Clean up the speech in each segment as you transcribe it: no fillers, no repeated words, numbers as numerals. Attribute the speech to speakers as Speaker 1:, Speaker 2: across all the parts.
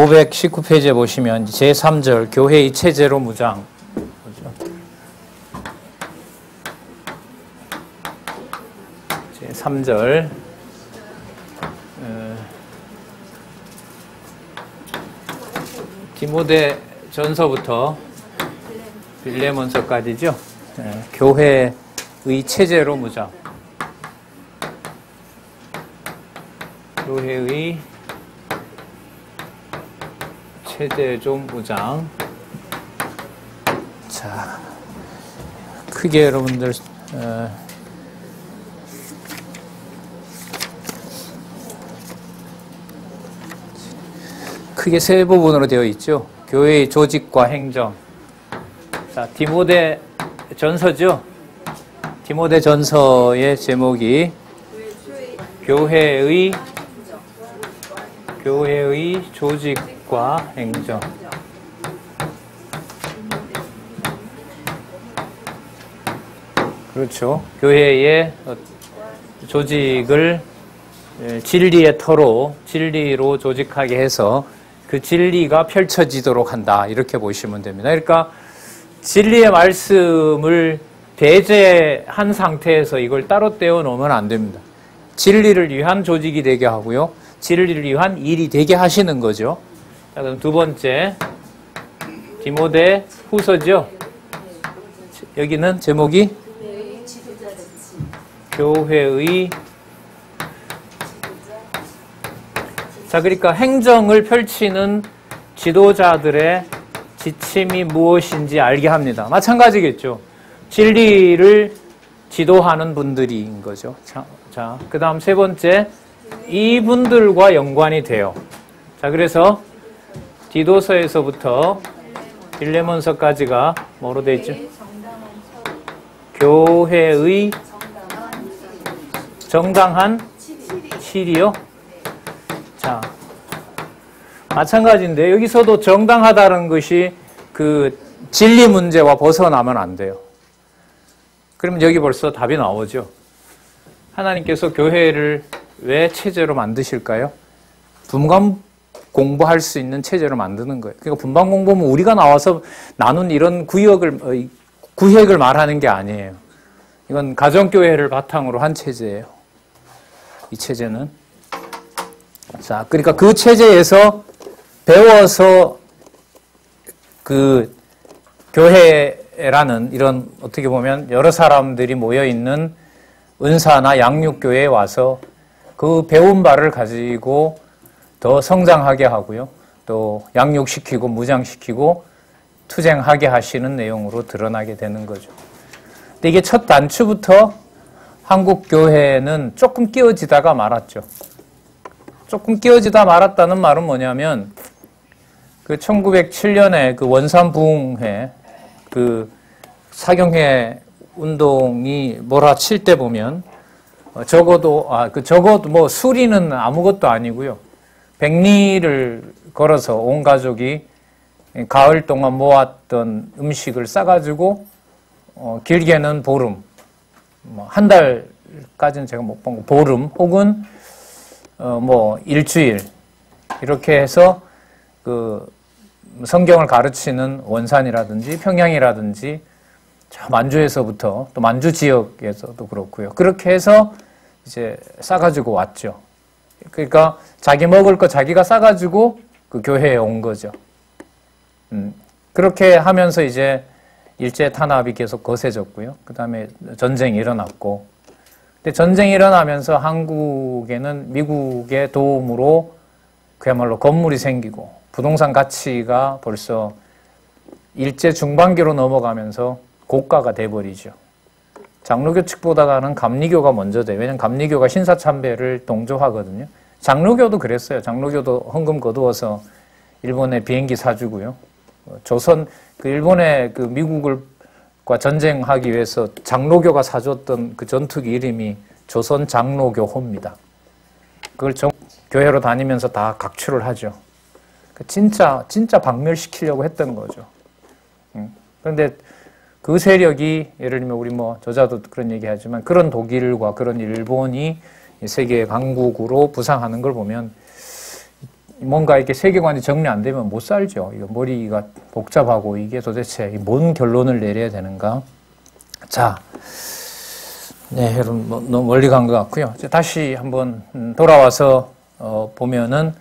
Speaker 1: 519페이지에 보시면 제3절 교회의 체제로 무장. 제3절 디모데 전서부터 빌레몬서까지죠. 교회의 체제로 무장. 교회의 체제로 무장. 자, 크게 여러분들 크게 세 부분으로 되어 있죠. 교회의 조직과 행정. 자, 디모데 전서죠. 디모데 전서의 제목이 교회의 조직과 행정. 그렇죠. 교회의 조직을 진리의 터로, 진리로 조직하게 해서 그 진리가 펼쳐지도록 한다. 이렇게 보시면 됩니다. 그러니까 진리의 말씀을 배제한 상태에서 이걸 따로 떼어 놓으면 안 됩니다. 진리를 위한 조직이 되게 하고요. 진리를 위한 일이 되게 하시는 거죠. 자, 그럼 두 번째, 디모데 후서죠. 여기는 제목이 교회의. 자, 그러니까 행정을 펼치는 지도자들의 지침이 무엇인지 알게 합니다. 마찬가지겠죠. 진리를 지도하는 분들인 거죠. 자, 그 다음 세 번째, 이분들과 연관이 돼요. 자, 그래서 디도서에서부터 빌레몬서까지가 뭐로 되어 있죠? 교회의 정당한 실이요. 자, 마찬가지인데 여기서도 정당하다는 것이 그 진리 문제와 벗어나면 안 돼요. 그러면 여기 벌써 답이 나오죠. 하나님께서 교회를 왜 체제로 만드실까요? 분반 공부할 수 있는 체제로 만드는 거예요. 그러니까 분반 공부는 우리가 나와서 나눈 이런 구획을 말하는 게 아니에요. 이건 가정교회를 바탕으로 한 체제예요. 이 체제는. 자, 그러니까 그 체제에서 배워서 그 교회라는 이런 어떻게 보면 여러 사람들이 모여있는 은사나 양육교회에 와서 그 배운 바를 가지고 더 성장하게 하고요. 또 양육시키고 무장시키고 투쟁하게 하시는 내용으로 드러나게 되는 거죠. 근데 이게 첫 단추부터 한국 교회는 조금 끼어지다가 말았죠. 조금 끼어지다 말았다는 말은 뭐냐면 그 1907년에 그 원산부흥회 그 사경회 운동이 몰아칠 때 보면 적어도 뭐 수리는 아무것도 아니고요. 백리를 걸어서 온 가족이 가을 동안 모았던 음식을 싸가지고 길게는 보름, 뭐 한 달까지는 제가 못 본 거 보름 혹은 뭐 일주일 이렇게 해서 그 성경을 가르치는 원산이라든지 평양이라든지 저 만주에서부터 또 만주 지역에서도 그렇고요. 그렇게 해서 이제 싸가지고 왔죠. 그러니까 자기 먹을 거 자기가 싸가지고 그 교회에 온 거죠. 그렇게 하면서 이제 일제 탄압이 계속 거세졌고요. 그 다음에 전쟁이 일어났고, 근데 전쟁이 일어나면서 한국에는 미국의 도움으로 그야말로 건물이 생기고 부동산 가치가 벌써 일제 중반기로 넘어가면서 고가가 돼버리죠. 장로교 측보다는 감리교가 먼저 돼요. 왜냐하면 감리교가 신사참배를 동조하거든요. 장로교도 그랬어요. 장로교도 헌금 거두어서 일본에 비행기 사주고요. 조선 그 일본의 그 미국과 전쟁하기 위해서 장로교가 사줬던 그 전투기 이름이 조선 장로교호입니다. 그걸 교회로 다니면서 다 각출을 하죠. 진짜 박멸시키려고 했던 거죠. 그런데 그 세력이 예를 들면 우리 뭐 저자도 그런 얘기하지만 그런 독일과 그런 일본이 세계 강국으로 부상하는 걸 보면 뭔가 이렇게 세계관이 정리 안 되면 못 살죠. 이거 머리가 복잡하고 이게 도대체 뭔 결론을 내려야 되는가. 자, 네, 여러분 너무 멀리 간 것 같고요. 다시 한번 돌아와서 보면은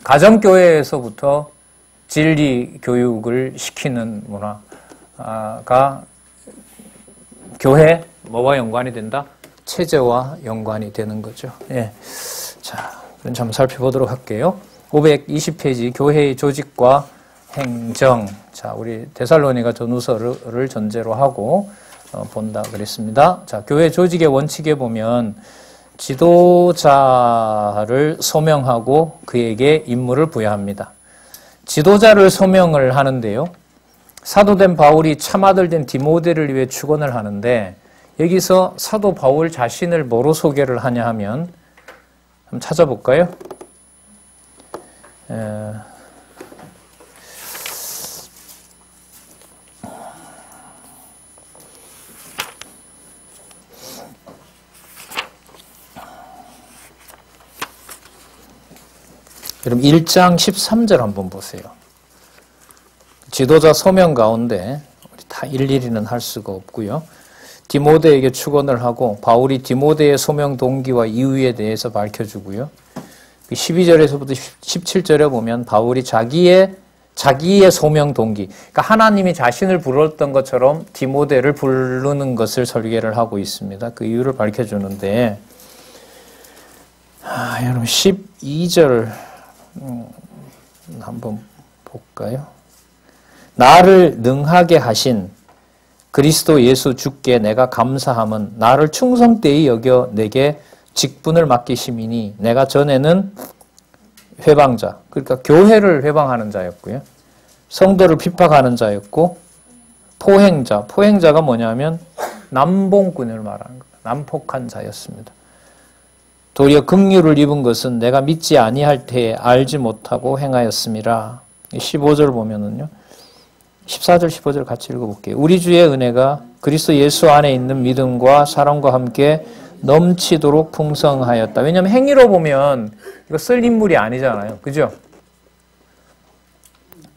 Speaker 1: 가정교회에서부터 진리 교육을 시키는 문화가 교회 뭐와 연관이 된다? 체제와 연관이 되는 거죠. 예. 자, 그럼 한번 살펴보도록 할게요. 520페이지 교회의 조직과 행정. 자, 우리 데살로니가 전후서를 전제로 하고 본다 그랬습니다. 자, 교회 조직의 원칙에 보면 지도자를 소명하고 그에게 임무를 부여합니다. 지도자를 소명을 하는데요. 사도된 바울이 참아들된 디모데를 위해 축원을 하는데 여기서 사도 바울 자신을 뭐로 소개를 하냐 하면 한번 찾아볼까요? 그럼 1장 13절 한번 보세요. 지도자 소명 가운데 우리 다 일일이는 할 수가 없고요. 디모데에게 축원을 하고 바울이 디모데의 소명 동기와 이유에 대해서 밝혀주고요. 12절에서부터 17절에 보면 바울이 자기의 소명 동기, 그러니까 하나님이 자신을 불렀던 것처럼 디모데를 부르는 것을 설계를 하고 있습니다. 그 이유를 밝혀주는데 여러분 12절 한번 볼까요? 나를 능하게 하신 그리스도 예수 주께 내가 감사함은 나를 충성되이 여겨 내게 직분을 맡기심이니 내가 전에는 회방자, 그러니까 교회를 회방하는 자였고요. 성도를 핍박하는 자였고 포행자가 뭐냐면 남봉꾼을 말하는 거예요. 남폭한 자였습니다. 도리어 긍휼을 입은 것은 내가 믿지 아니할 때에 알지 못하고 행하였음이라. 15절 보면은요. 14절 15절 같이 읽어볼게요. 우리 주의 은혜가 그리스도 예수 안에 있는 믿음과 사랑과 함께 넘치도록 풍성하였다. 왜냐하면 행위로 보면 이거 쓸 인물이 아니잖아요. 그죠?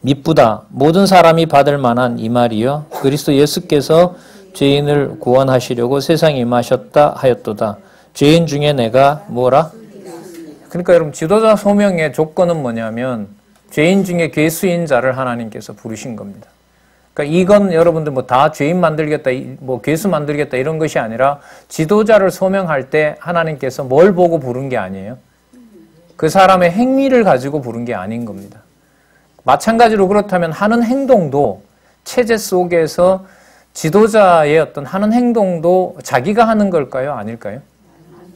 Speaker 1: 미쁘다. 모든 사람이 받을 만한 이 말이요. 그리스도 예수께서 죄인을 구원하시려고 세상에 임하셨다 하였도다. 죄인 중에 내가 뭐라? 그러니까 여러분 지도자 소명의 조건은 뭐냐면 죄인 중에 괴수인 자를 하나님께서 부르신 겁니다. 그러니까 이건 여러분들 뭐 다 죄인 만들겠다, 뭐 괴수 만들겠다 이런 것이 아니라 지도자를 소명할 때 하나님께서 뭘 보고 부른 게 아니에요. 그 사람의 행위를 가지고 부른 게 아닌 겁니다. 마찬가지로 그렇다면 하는 행동도 체제 속에서 지도자의 어떤 하는 행동도 자기가 하는 걸까요? 아닐까요?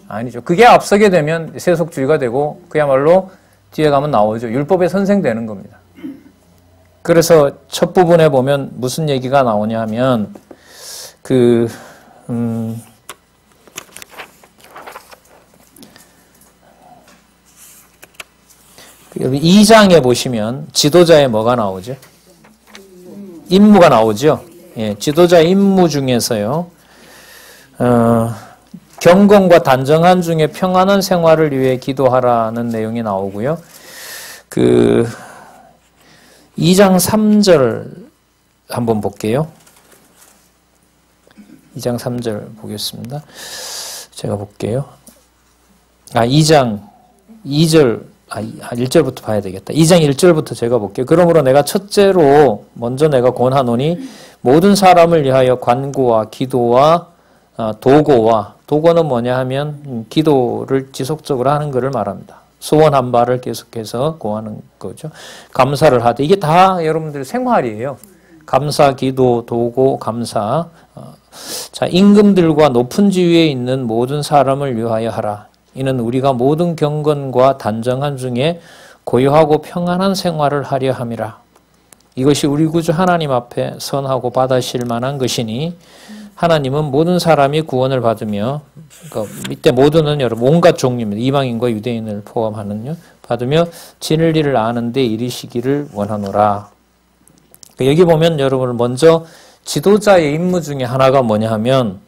Speaker 1: 아니죠. 그게 앞서게 되면 세속주의가 되고 그야말로 뒤에 가면 나오죠. 율법의 선생되는 겁니다. 그래서 첫 부분에 보면 무슨 얘기가 나오냐 하면 2장에 보시면 지도자의 뭐가 나오죠? 임무가 나오죠. 예, 지도자의 임무 중에서요. 경건과 단정한 중에 평안한 생활을 위해 기도하라는 내용이 나오고요. 2장 3절 한번 볼게요. 2장 3절 보겠습니다. 제가 볼게요. 2장 2절 1절부터 봐야 되겠다. 2장 1절부터 제가 볼게요. 그러므로 내가 첫째로 먼저 내가 권하노니 모든 사람을 위하여 간구와 기도와 도고는 뭐냐 하면 기도를 지속적으로 하는 것을 말합니다. 소원한 바를 계속해서 구하는 거죠. 감사를 하되 이게 다 여러분들 생활이에요. 감사, 기도, 도고, 감사. 자, 임금들과 높은 지위에 있는 모든 사람을 위하여 하라. 이는 우리가 모든 경건과 단정한 중에 고요하고 평안한 생활을 하려 함이라. 이것이 우리 구주 하나님 앞에 선하고 받으실 만한 것이니 하나님은 모든 사람이 구원을 받으며 이때 모두는 여러분 온갖 종류입니다. 이방인과 유대인을 포함하는요. 받으며 진리를 아는 데 이르시기를 원하노라. 여기 보면 여러분 먼저 지도자의 임무 중에 하나가 뭐냐 하면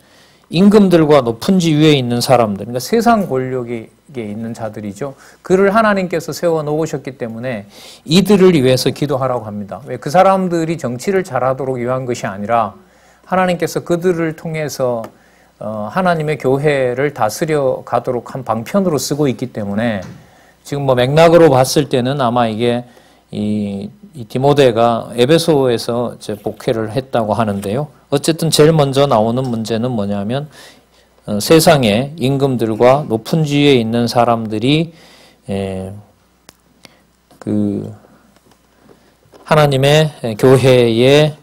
Speaker 1: 임금들과 높은 지위에 있는 사람들, 그러니까 세상 권력이 있는 자들이죠. 그를 하나님께서 세워놓으셨기 때문에 이들을 위해서 기도하라고 합니다. 왜? 그 사람들이 정치를 잘하도록 위한 것이 아니라 하나님께서 그들을 통해서 하나님의 교회를 다스려 가도록 한 방편으로 쓰고 있기 때문에 지금 뭐 맥락으로 봤을 때는 아마 이게 이 디모데가 에베소에서 이제 목회를 했다고 하는데요. 어쨌든 제일 먼저 나오는 문제는 뭐냐면 세상의 임금들과 높은 지위에 있는 사람들이 그 하나님의 교회에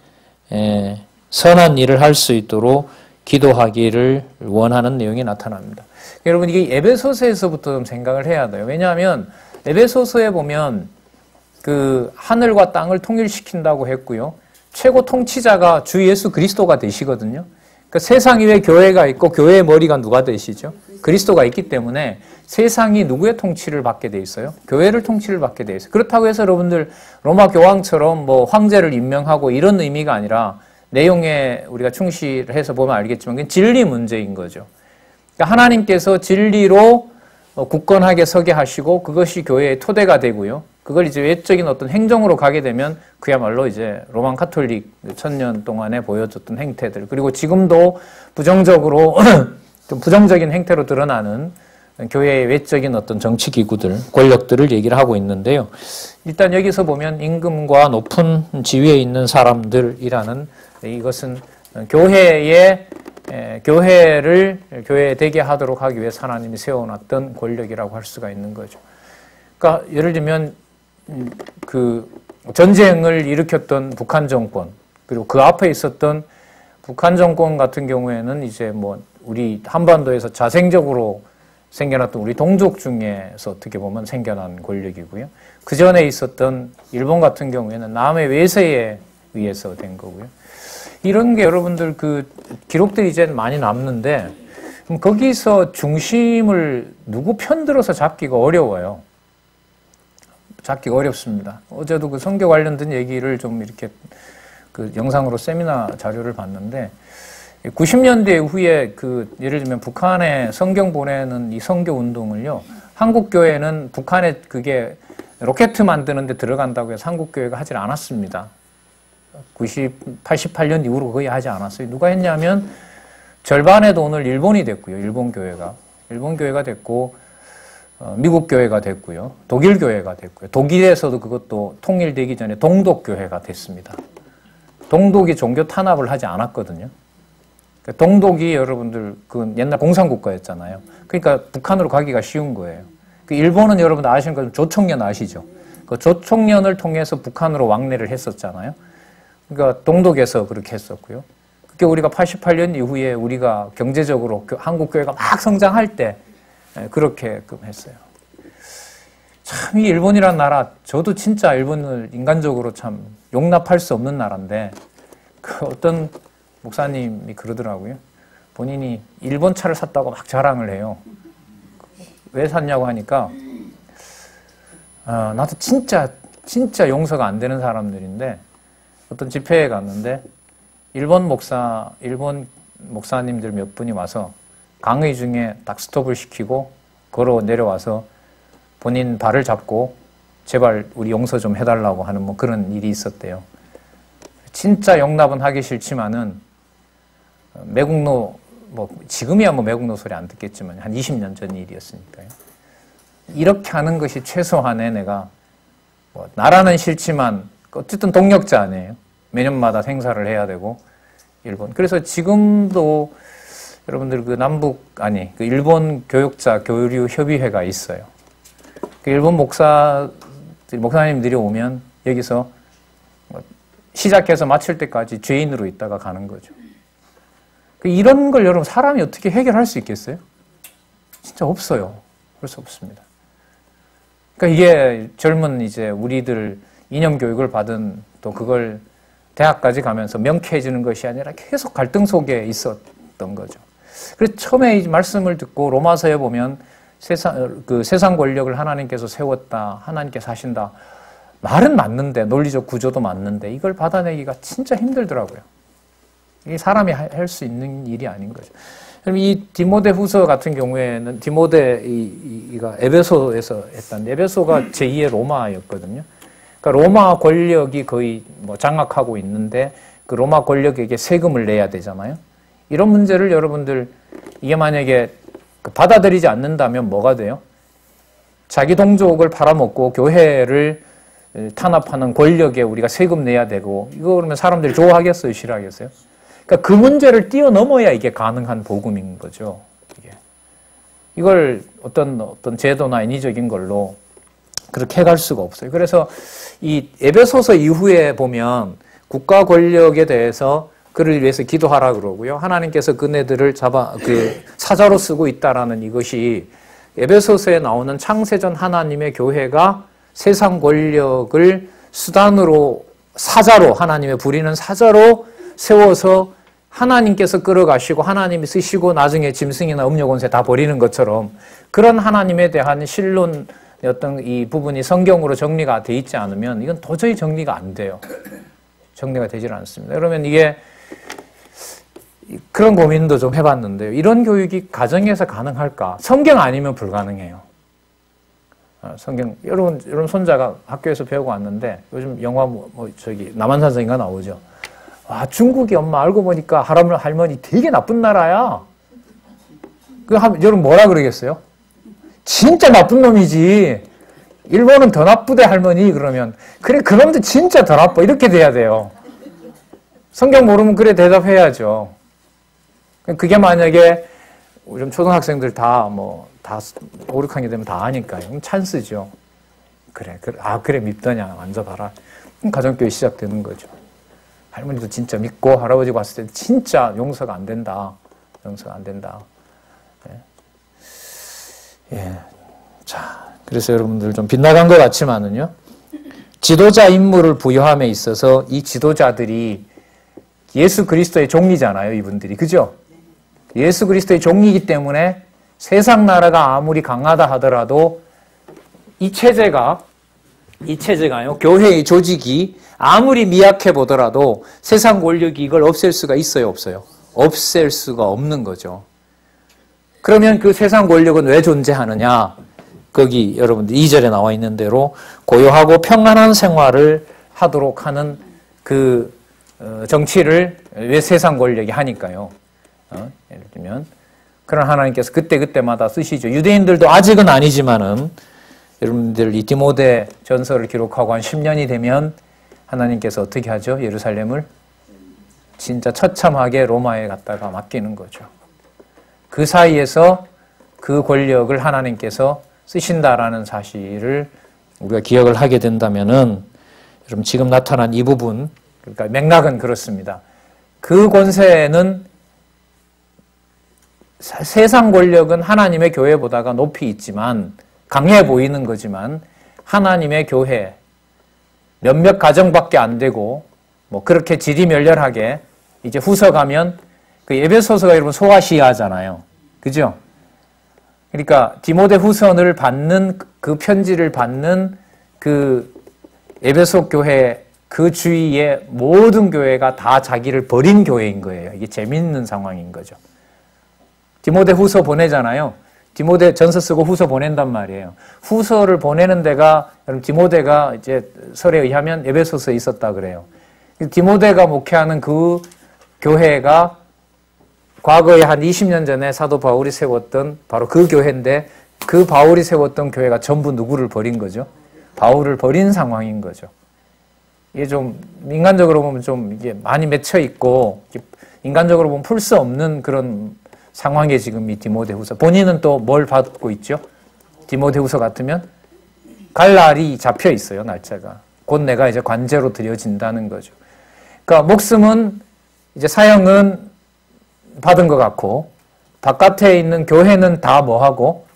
Speaker 1: 선한 일을 할 수 있도록 기도하기를 원하는 내용이 나타납니다. 여러분 이게 에베소서에서부터 좀 생각을 해야 돼요. 왜냐하면 에베소서에 보면 그 하늘과 땅을 통일시킨다고 했고요. 최고 통치자가 주 예수 그리스도가 되시거든요. 그러니까 세상 위에 교회가 있고 교회의 머리가 누가 되시죠? 그리스도가 있기 때문에 세상이 누구의 통치를 받게 돼 있어요? 교회를 통치를 받게 돼 있어요. 그렇다고 해서 여러분들 로마 교황처럼 뭐 황제를 임명하고 이런 의미가 아니라 내용에 우리가 충실해서 보면 알겠지만 그건 진리 문제인 거죠. 그러니까 하나님께서 진리로 굳건하게 서게 하시고 그것이 교회의 토대가 되고요. 그걸 이제 외적인 어떤 행정으로 가게 되면 그야말로 이제 로만 카톨릭 1000년 동안에 보여줬던 행태들 그리고 지금도 부정적으로 좀 부정적인 행태로 드러나는 교회의 외적인 어떤 정치 기구들, 권력들을 얘기를 하고 있는데요. 일단 여기서 보면 임금과 높은 지위에 있는 사람들이라는 이것은 교회에 되게 하도록 하기 위해 하나님이 세워놨던 권력이라고 할 수가 있는 거죠. 그러니까 예를 들면 그 전쟁을 일으켰던 북한 정권 그리고 그 앞에 있었던 북한 정권 같은 경우에는 이제 뭐 우리 한반도에서 자생적으로 생겨났던 우리 동족 중에서 어떻게 보면 생겨난 권력이고요. 그 전에 있었던 일본 같은 경우에는 남의 외세에 의해서 된 거고요. 이런 게 여러분들 그 기록들이 이제 많이 남는데 그럼 거기서 중심을 누구 편들어서 잡기가 어려워요. 잡기가 어렵습니다. 어제도 그 선교 관련된 얘기를 좀 이렇게 그 영상으로 세미나 자료를 봤는데 90년대 후에 그 예를 들면 북한에 성경 보내는 이 선교 운동을요. 한국 교회는 북한에 그게 로켓 만드는 데 들어간다고 해서 한국 교회가 하질 않았습니다. 88년 이후로 거의 하지 않았어요. 누가 했냐면 절반의 돈을 일본이 됐고요. 일본 교회가 됐고 미국 교회가 됐고요. 독일 교회가 됐고요. 독일에서도 그것도 통일되기 전에 동독 교회가 됐습니다. 동독이 종교 탄압을 하지 않았거든요. 동독이 여러분들 그 옛날 공산국가였잖아요. 그러니까 북한으로 가기가 쉬운 거예요. 그 일본은 여러분들 아시는 것처럼 조총련 아시죠? 그 조총련을 통해서 북한으로 왕래를 했었잖아요. 그러니까 동독에서 그렇게 했었고요. 그게 우리가 88년 이후에 우리가 경제적으로 한국 교회가 막 성장할 때 그렇게 했어요. 참 이 일본이라는 나라 저도 진짜 일본을 인간적으로 참 용납할 수 없는 나라인데 그 어떤 목사님이 그러더라고요. 본인이 일본 차를 샀다고 막 자랑을 해요. 왜 샀냐고 하니까 나도 진짜 용서가 안 되는 사람들인데 어떤 집회에 갔는데 일본 목사님들 몇 분이 와서 강의 중에 딱 스톱을 시키고 걸어 내려와서 본인 발을 잡고 제발 우리 용서 좀 해달라고 하는 뭐 그런 일이 있었대요. 진짜 용납은 하기 싫지만은 매국노 뭐 지금이야 뭐 매국노 소리 안 듣겠지만 한 20년 전 일이었으니까요. 이렇게 하는 것이 최소한의 내가 뭐 나라는 싫지만 어쨌든 동력자 아니에요. 매년마다 행사를 해야 되고 일본. 그래서 지금도 여러분들 그 그 일본 교육자 교류 협의회가 있어요. 그 일본 목사님들이 오면 여기서 시작해서 마칠 때까지 죄인으로 있다가 가는 거죠. 이런 걸 여러분 사람이 어떻게 해결할 수 있겠어요? 진짜 없어요. 그럴 수 없습니다. 그러니까 이게 젊은 이제 우리들 이념 교육을 받은 또 그걸 대학까지 가면서 명쾌해지는 것이 아니라 계속 갈등 속에 있었던 거죠. 그래서 처음에 이 말씀을 듣고 로마서에 보면 세상 권력을 하나님께서 세웠다, 하나님께서 하신다. 말은 맞는데, 논리적 구조도 맞는데 이걸 받아내기가 진짜 힘들더라고요. 이게 사람이 할 수 있는 일이 아닌 거죠. 그럼 이 디모데 후서 같은 경우에는 디모데가 에베소에서 했던 에베소가 제2의 로마였거든요. 그러니까 로마 권력이 거의 뭐 장악하고 있는데 그 로마 권력에게 세금을 내야 되잖아요. 이런 문제를 여러분들 이게 만약에 받아들이지 않는다면 뭐가 돼요? 자기 동족을 팔아먹고 교회를 탄압하는 권력에 우리가 세금 내야 되고 이거 그러면 사람들이 좋아하겠어요? 싫어하겠어요? 그러니까 그 문제를 뛰어넘어야 이게 가능한 복음인 거죠. 이걸 어떤 제도나 인위적인 걸로 그렇게 해갈 수가 없어요. 그래서 이 에베소서 이후에 보면 국가 권력에 대해서 그를 위해서 기도하라 그러고요. 하나님께서 그네들을 사자로 쓰고 있다라는 이것이 에베소서에 나오는 창세전 하나님의 교회가 세상 권력을 수단으로 사자로 하나님의 부리는 사자로 세워서 하나님께서 끌어가시고 하나님이 쓰시고 나중에 짐승이나 음욕원세 다 버리는 것처럼 그런 하나님에 대한 신론의 어떤 이 부분이 성경으로 정리가 돼 있지 않으면 이건 도저히 정리가 안 돼요. 정리가 되질 않습니다. 그러면 이게 그런 고민도 좀 해봤는데요. 이런 교육이 가정에서 가능할까? 성경 아니면 불가능해요. 성경 여러분 손자가 학교에서 배우고 왔는데 요즘 영화 남한산성인가 나오죠. 와, 중국이 엄마 알고 보니까 할머니 되게 나쁜 나라야. 여러분 뭐라 그러겠어요? 진짜 나쁜 놈이지. 일본은 더 나쁘대 할머니 그러면 그래 그놈도 진짜 더 나빠 이렇게 돼야 돼요. 성경 모르면 그래 대답해야죠. 그게 만약에 요즘 초등학생들 다 5, 6학년 되면 다 아니까요. 그럼 찬스죠. 그래 밉더냐 만져봐라. 그럼 가정교회 시작되는 거죠. 할머니도 진짜 믿고 할아버지가 왔을 때 진짜 용서가 안 된다. 용서가 안 된다. 예. 자, 그래서 여러분들 좀 빗나간 것 같지만은요. 지도자 임무를 부여함에 있어서 이 지도자들이 예수 그리스도의 종이잖아요. 이분들이. 그죠? 예수 그리스도의 종이기 때문에 세상 나라가 아무리 강하다 하더라도 이 체제가요. 교회의 조직이 아무리 미약해 보더라도 세상 권력이 이걸 없앨 수가 있어요? 없어요? 없앨 수가 없는 거죠. 그러면 그 세상 권력은 왜 존재하느냐? 거기 여러분들 2절에 나와 있는 대로 고요하고 평안한 생활을 하도록 하는 그 정치를 왜 세상 권력이 하니까요. 예를 들면 그런 하나님께서 그때마다 쓰시죠. 유대인들도 아직은 아니지만은 여러분들 이 디모데 전서를 기록하고 한 10년이 되면 하나님께서 어떻게 하죠? 예루살렘을 진짜 처참하게 로마에 갖다가 맡기는 거죠. 그 사이에서 그 권력을 하나님께서 쓰신다라는 사실을 우리가 기억을 하게 된다면은 여러분 지금 나타난 이 부분 그러니까 맥락은 그렇습니다. 그 권세는 세상 권력은 하나님의 교회보다가 높이 있지만 강해 보이는 거지만 하나님의 교회 몇몇 가정밖에 안 되고 뭐 그렇게 지리멸렬하게 이제 후서 가면 그 에베소서가 여러분 소아시아잖아요. 그죠? 그러니까 디모데 후서를 받는 그 편지를 받는 그 에베소 교회 그 주위의 모든 교회가 다 자기를 버린 교회인 거예요. 이게 재밌는 상황인 거죠. 디모데 후서 보내잖아요. 디모데 전서 쓰고 후서 보낸단 말이에요. 후서를 보내는 데가 여러분 디모데가 이제 설에 의하면 에베소서에 있었다 그래요. 디모데가 목회하는 그 교회가 과거에 한 20년 전에 사도 바울이 세웠던 바로 그 교회인데 그 바울이 세웠던 교회가 전부 누구를 버린 거죠? 바울을 버린 상황인 거죠. 이게 좀 인간적으로 보면 좀 이게 많이 맺혀 있고 인간적으로 보면 풀 수 없는 그런 상황에 지금 이 디모데후서 본인은 또 뭘 받고 있죠? 디모데후서 같으면 갈 날이 잡혀 있어요. 날짜가 곧 내가 이제 관제로 드려진다는 거죠. 그러니까 목숨은 이제 사형은 받은 것 같고 바깥에 있는 교회는 다 뭐하고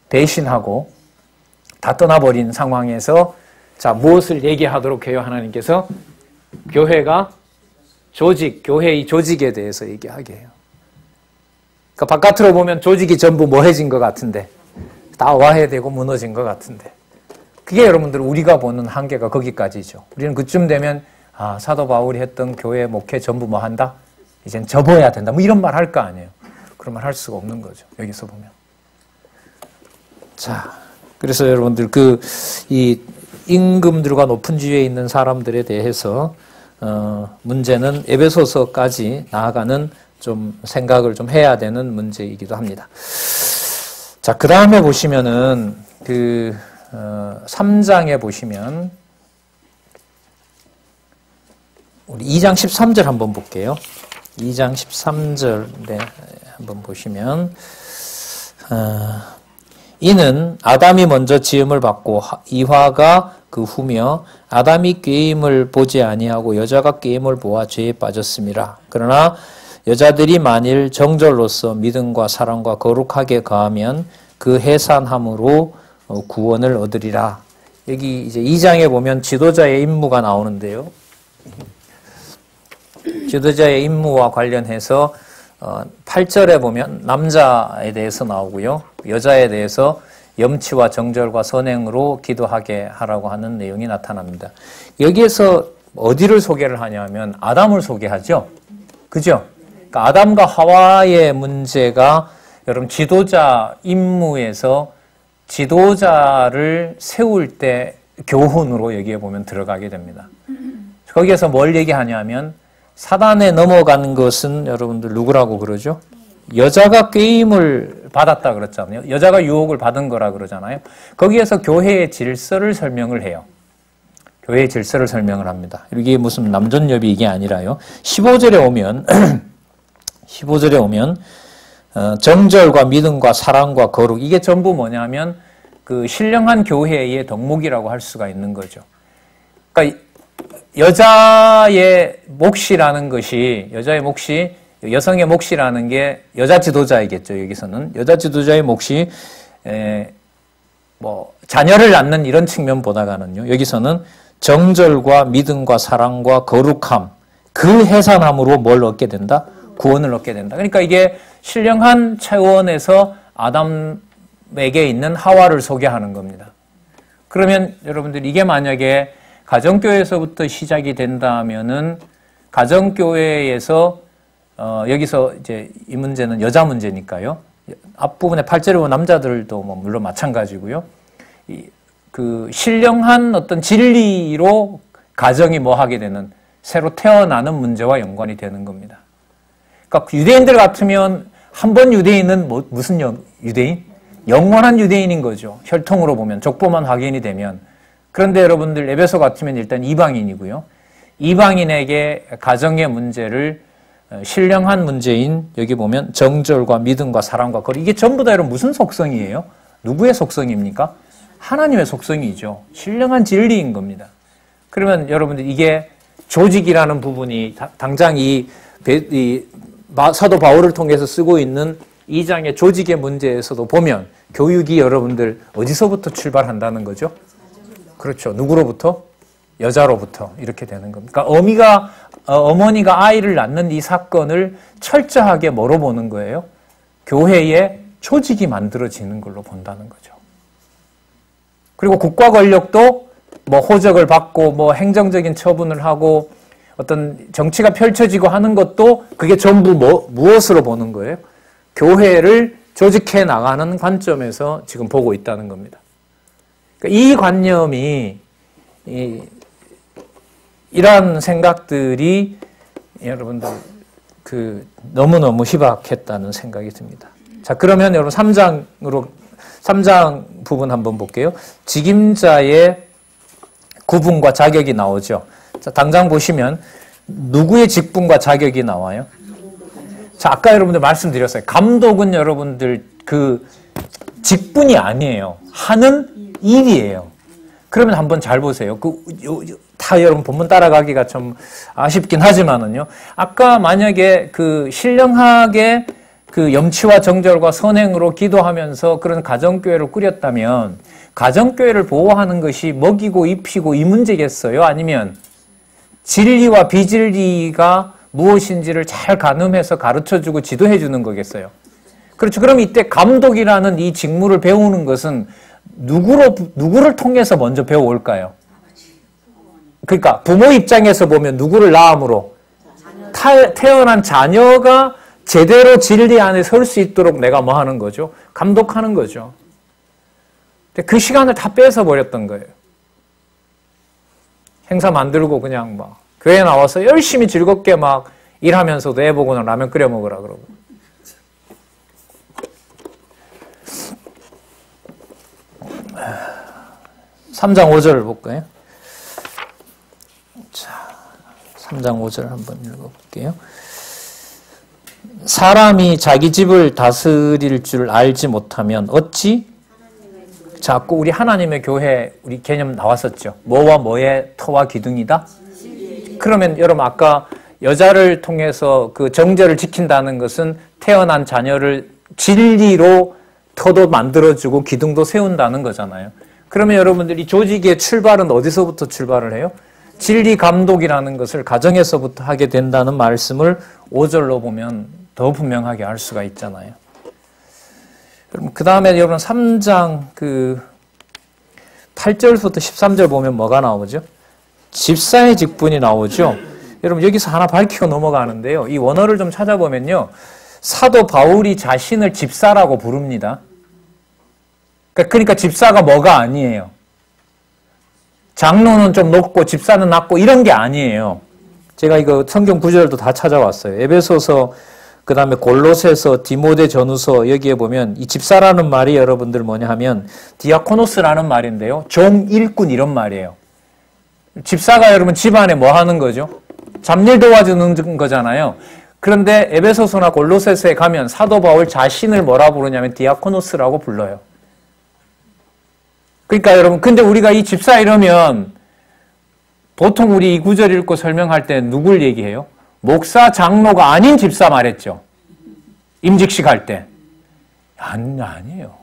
Speaker 1: 대신하고 다 떠나버린 상황에서 자 무엇을 얘기하도록 해요? 하나님께서 교회가 교회의 조직에 대해서 얘기하게 해요. 그러니까 바깥으로 보면 조직이 전부 뭐해진 것 같은데 다 와해되고 무너진 것 같은데 그게 여러분들 우리가 보는 한계가 거기까지죠. 우리는 그쯤 되면 사도 바울이 했던 교회 목회 전부 뭐 한다? 이젠 접어야 된다. 뭐 이런 말 할 거 아니에요. 그러면 할 수가 없는 거죠. 여기서 보면. 자, 그래서 여러분들 이 임금들과 높은 지위에 있는 사람들에 대해서 문제는 에베소서까지 나아가는 좀 생각을 좀 해야 되는 문제이기도 합니다. 자, 그 다음에 보시면은 3장에 보시면 우리 2장 13절 한번 볼게요. 2장 13절에 한번 보시면 이는 아담이 먼저 지음을 받고 이화가 그 후며 아담이 꾀임을 보지 아니하고 여자가 꾀임을 보아 죄에 빠졌음이라. 그러나 여자들이 만일 정절로서 믿음과 사랑과 거룩하게 거하면 그 해산함으로 구원을 얻으리라. 여기 이제 2장에 보면 지도자의 임무가 나오는데요. 지도자의 임무와 관련해서 8절에 보면 남자에 대해서 나오고요. 여자에 대해서 염치와 정절과 선행으로 기도하게 하라고 하는 내용이 나타납니다. 여기에서 어디를 소개를 하냐면 아담을 소개하죠. 그죠? 그러니까 아담과 하와의 문제가 여러분 지도자 임무에서 지도자를 세울 때 교훈으로 여기에 보면 들어가게 됩니다. 거기에서 뭘 얘기하냐면 사단에 넘어간 것은 여러분들 누구라고 그러죠? 여자가 꾀임을 받았다 그랬잖아요. 여자가 유혹을 받은 거라 그러잖아요. 거기에서 교회의 질서를 설명을 해요. 교회의 질서를 설명을 합니다. 이게 무슨 남존여비 이게 아니라요. 15절에 오면 정절과 믿음과 사랑과 거룩 이게 전부 뭐냐면 그 신령한 교회의 덕목이라고 할 수가 있는 거죠. 그러니까 여자의 몫이라는 것이 여성의 몫이라는 게 여자 지도자이겠죠. 여기서는 여자 지도자의 몫이 자녀를 낳는 이런 측면보다가는요. 여기서는 정절과 믿음과 사랑과 거룩함 그 해산함으로 뭘 얻게 된다? 구원을 얻게 된다. 그러니까 이게 신령한 차원에서 아담에게 있는 하와를 소개하는 겁니다. 그러면 여러분들 이게 만약에 가정교회에서부터 시작이 된다면은 가정교회에서 여기서 이제 이 문제는 여자 문제니까요. 앞부분에 8절에 보면 남자들도 뭐 물론 마찬가지고요. 그 신령한 어떤 진리로 가정이 뭐 하게 되는 새로 태어나는 문제와 연관이 되는 겁니다. 그러니까 유대인들 같으면 한 번 유대인은 무슨 유대인? 영원한 유대인인 거죠. 혈통으로 보면 족보만 확인이 되면. 그런데 여러분들 에베소 같으면 일단 이방인이고요. 이방인에게 가정의 문제를 신령한 문제인 여기 보면 정절과 믿음과 사랑과 거룩 이게 전부 다 여러분 무슨 속성이에요? 누구의 속성입니까? 하나님의 속성이죠. 신령한 진리인 겁니다. 그러면 여러분들 이게 조직이라는 부분이 당장 이 사도 바울을 통해서 쓰고 있는 2장의 조직의 문제에서도 보면 교육이 여러분들 어디서부터 출발한다는 거죠? 그렇죠. 누구로부터? 여자로부터 이렇게 되는 겁니다. 그러니까 어머니가 아이를 낳는 이 사건을 철저하게 뭐로 보는 거예요? 교회의 조직이 만들어지는 걸로 본다는 거죠. 그리고 국가 권력도 뭐 호적을 받고 뭐 행정적인 처분을 하고 어떤 정치가 펼쳐지고 하는 것도 그게 전부 무엇으로 보는 거예요? 교회를 조직해 나가는 관점에서 지금 보고 있다는 겁니다. 그러니까 이 관념이 이러한 생각들이 여러분들 너무너무 희박했다는 생각이 듭니다. 자, 그러면 여러분 3장 부분 한번 볼게요. 직임자의 구분과 자격이 나오죠. 자, 당장 보시면 누구의 직분과 자격이 나와요? 자, 아까 여러분들 말씀드렸어요. 감독은 여러분들 그 직분이 아니에요. 하는 일이에요. 그러면 한번 잘 보세요. 다 여러분 본문 따라가기가 좀 아쉽긴 하지만은요. 아까 만약에 신령하게 염치와 정절과 선행으로 기도하면서 그런 가정교회를 꾸렸다면 가정교회를 보호하는 것이 먹이고 입히고 이 문제겠어요? 아니면 진리와 비진리가 무엇인지를 잘 가늠해서 가르쳐주고 지도해주는 거겠어요? 그렇죠. 그럼 이때 감독이라는 이 직무를 배우는 것은 누구를 통해서 먼저 배워올까요? 그러니까 부모 입장에서 보면 누구를 낳음으로 태어난 자녀가 제대로 진리 안에 설 수 있도록 내가 뭐 하는 거죠? 감독하는 거죠. 근데 그 시간을 다 뺏어 버렸던 거예요. 행사 만들고 그냥 막 교회 나와서 열심히 즐겁게 막 일하면서도 애 보고는 라면 끓여 먹으라 그러고. 3장 5절 볼까요? 자, 3장 5절 한번 읽어볼게요. 사람이 자기 집을 다스릴 줄 알지 못하면 어찌? 자꾸 우리 하나님의 교회 우리 개념 나왔었죠. 뭐와 뭐의 터와 기둥이다? 그러면 여러분 아까 여자를 통해서 그 정죄를 지킨다는 것은 태어난 자녀를 진리로 터도 만들어주고 기둥도 세운다는 거잖아요. 그러면 여러분들이 조직의 출발은 어디서부터 출발을 해요? 진리 감독이라는 것을 가정에서부터 하게 된다는 말씀을 5절로 보면 더 분명하게 알 수가 있잖아요. 그 다음에 여러분 3장 8절부터 13절 보면 뭐가 나오죠? 집사의 직분이 나오죠. 여러분 여기서 하나 밝히고 넘어가는데요. 이 원어를 좀 찾아보면요. 사도 바울이 자신을 집사라고 부릅니다. 그러니까 집사가 뭐가 아니에요. 장로는 좀 높고 집사는 낮고 이런 게 아니에요. 제가 이거 성경 구절도 다 찾아왔어요. 에베소서, 그 다음에 골로새서, 디모데 전후서 여기에 보면 이 집사라는 말이 여러분들 뭐냐 하면 디아코노스라는 말인데요. 종, 일꾼 이런 말이에요. 집사가 여러분 집안에 뭐 하는 거죠? 잡일 도와주는 거잖아요. 그런데 에베소서나 골로새서에 가면 사도 바울 자신을 뭐라 부르냐면 디아코노스라고 불러요. 그러니까 여러분, 근데 우리가 이 집사 이러면 보통 우리 이 구절 읽고 설명할 때 누굴 얘기해요? 목사, 장로가 아닌 집사 말했죠. 임직식 할 때. 아니에요.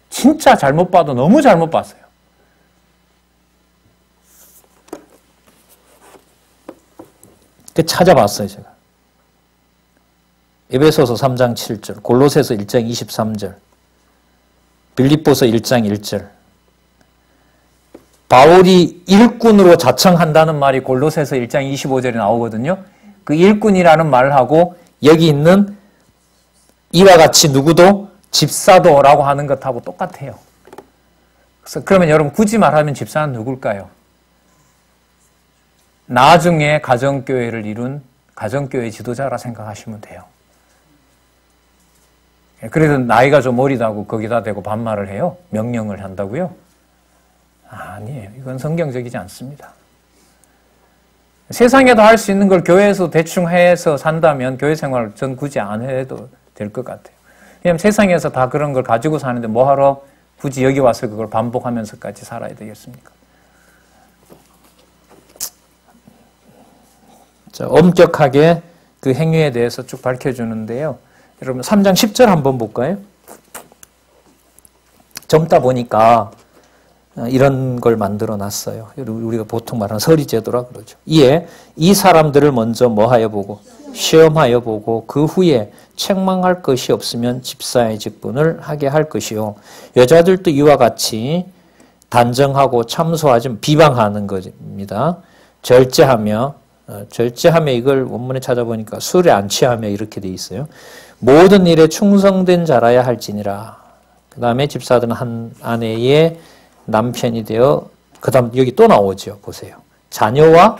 Speaker 1: 진짜 잘못 봐도 너무 잘못 봤어요. 찾아봤어요, 제가. 에베소서 3장 7절, 골로새서 1장 23절, 빌립보서 1장 1절. 바울이 일꾼으로 자청한다는 말이 골로새서 1장 25절에 나오거든요. 그 일꾼이라는 말하고 여기 있는 이와 같이 누구도 집사도라고 하는 것하고 똑같아요. 그래서 그러면 여러분 굳이 말하면 집사는 누굴까요? 나중에 가정교회를 이룬 가정교회 지도자라 생각하시면 돼요. 그래도 나이가 좀 어리다고 거기다 대고 반말을 해요? 명령을 한다고요? 아니에요. 이건 성경적이지 않습니다. 세상에도 할 수 있는 걸 교회에서 대충 해서 산다면 교회 생활을 전 굳이 안 해도 될 것 같아요. 왜냐하면 세상에서 다 그런 걸 가지고 사는데 뭐하러 굳이 여기 와서 그걸 반복하면서까지 살아야 되겠습니까? 자, 엄격하게 그 행위에 대해서 쭉 밝혀주는데요. 여러분 3장 10절 한번 볼까요? 젊다 보니까 이런 걸 만들어 놨어요. 우리가 보통 말하는 서리제도라 그러죠. 이에 이 사람들을 먼저 뭐하여 보고 시험하여 보고 그 후에 책망할 것이 없으면 집사의 직분을 하게 할 것이요. 여자들도 이와 같이 단정하고 참소하지 비방하는 것입니다. 절제하며 이걸 원문에 찾아보니까 술에 안 취하며 이렇게 돼 있어요. 모든 일에 충성된 자라야 할지니라. 그 다음에 집사들은 한 아내의 남편이 되어, 그 다음 여기 또 나오죠. 보세요. 자녀와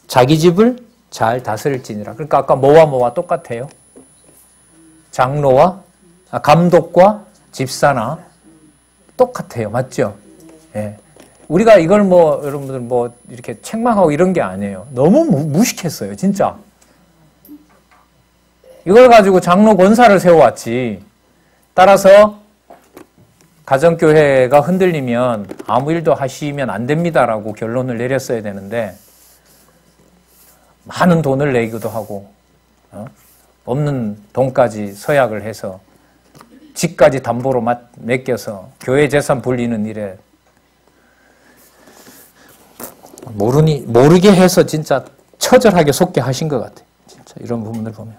Speaker 1: 자기 집을 잘 다스릴지니라. 그러니까 아까 뭐와 똑같아요. 장로와 감독과 집사나 똑같아요. 맞죠? 예. 우리가 이걸 여러분들 이렇게 책망하고 이런 게 아니에요. 너무 무식했어요. 진짜. 이걸 가지고 장로 권사를 세워왔지. 따라서 가정교회가 흔들리면 아무 일도 하시면 안 됩니다라고 결론을 내렸어야 되는데 많은 돈을 내기도 하고 없는 돈까지 서약을 해서 집까지 담보로 맡겨서 교회 재산 불리는 일에 모르게 해서 진짜 처절하게 속게 하신 것 같아요. 진짜 이런 부분을 보면.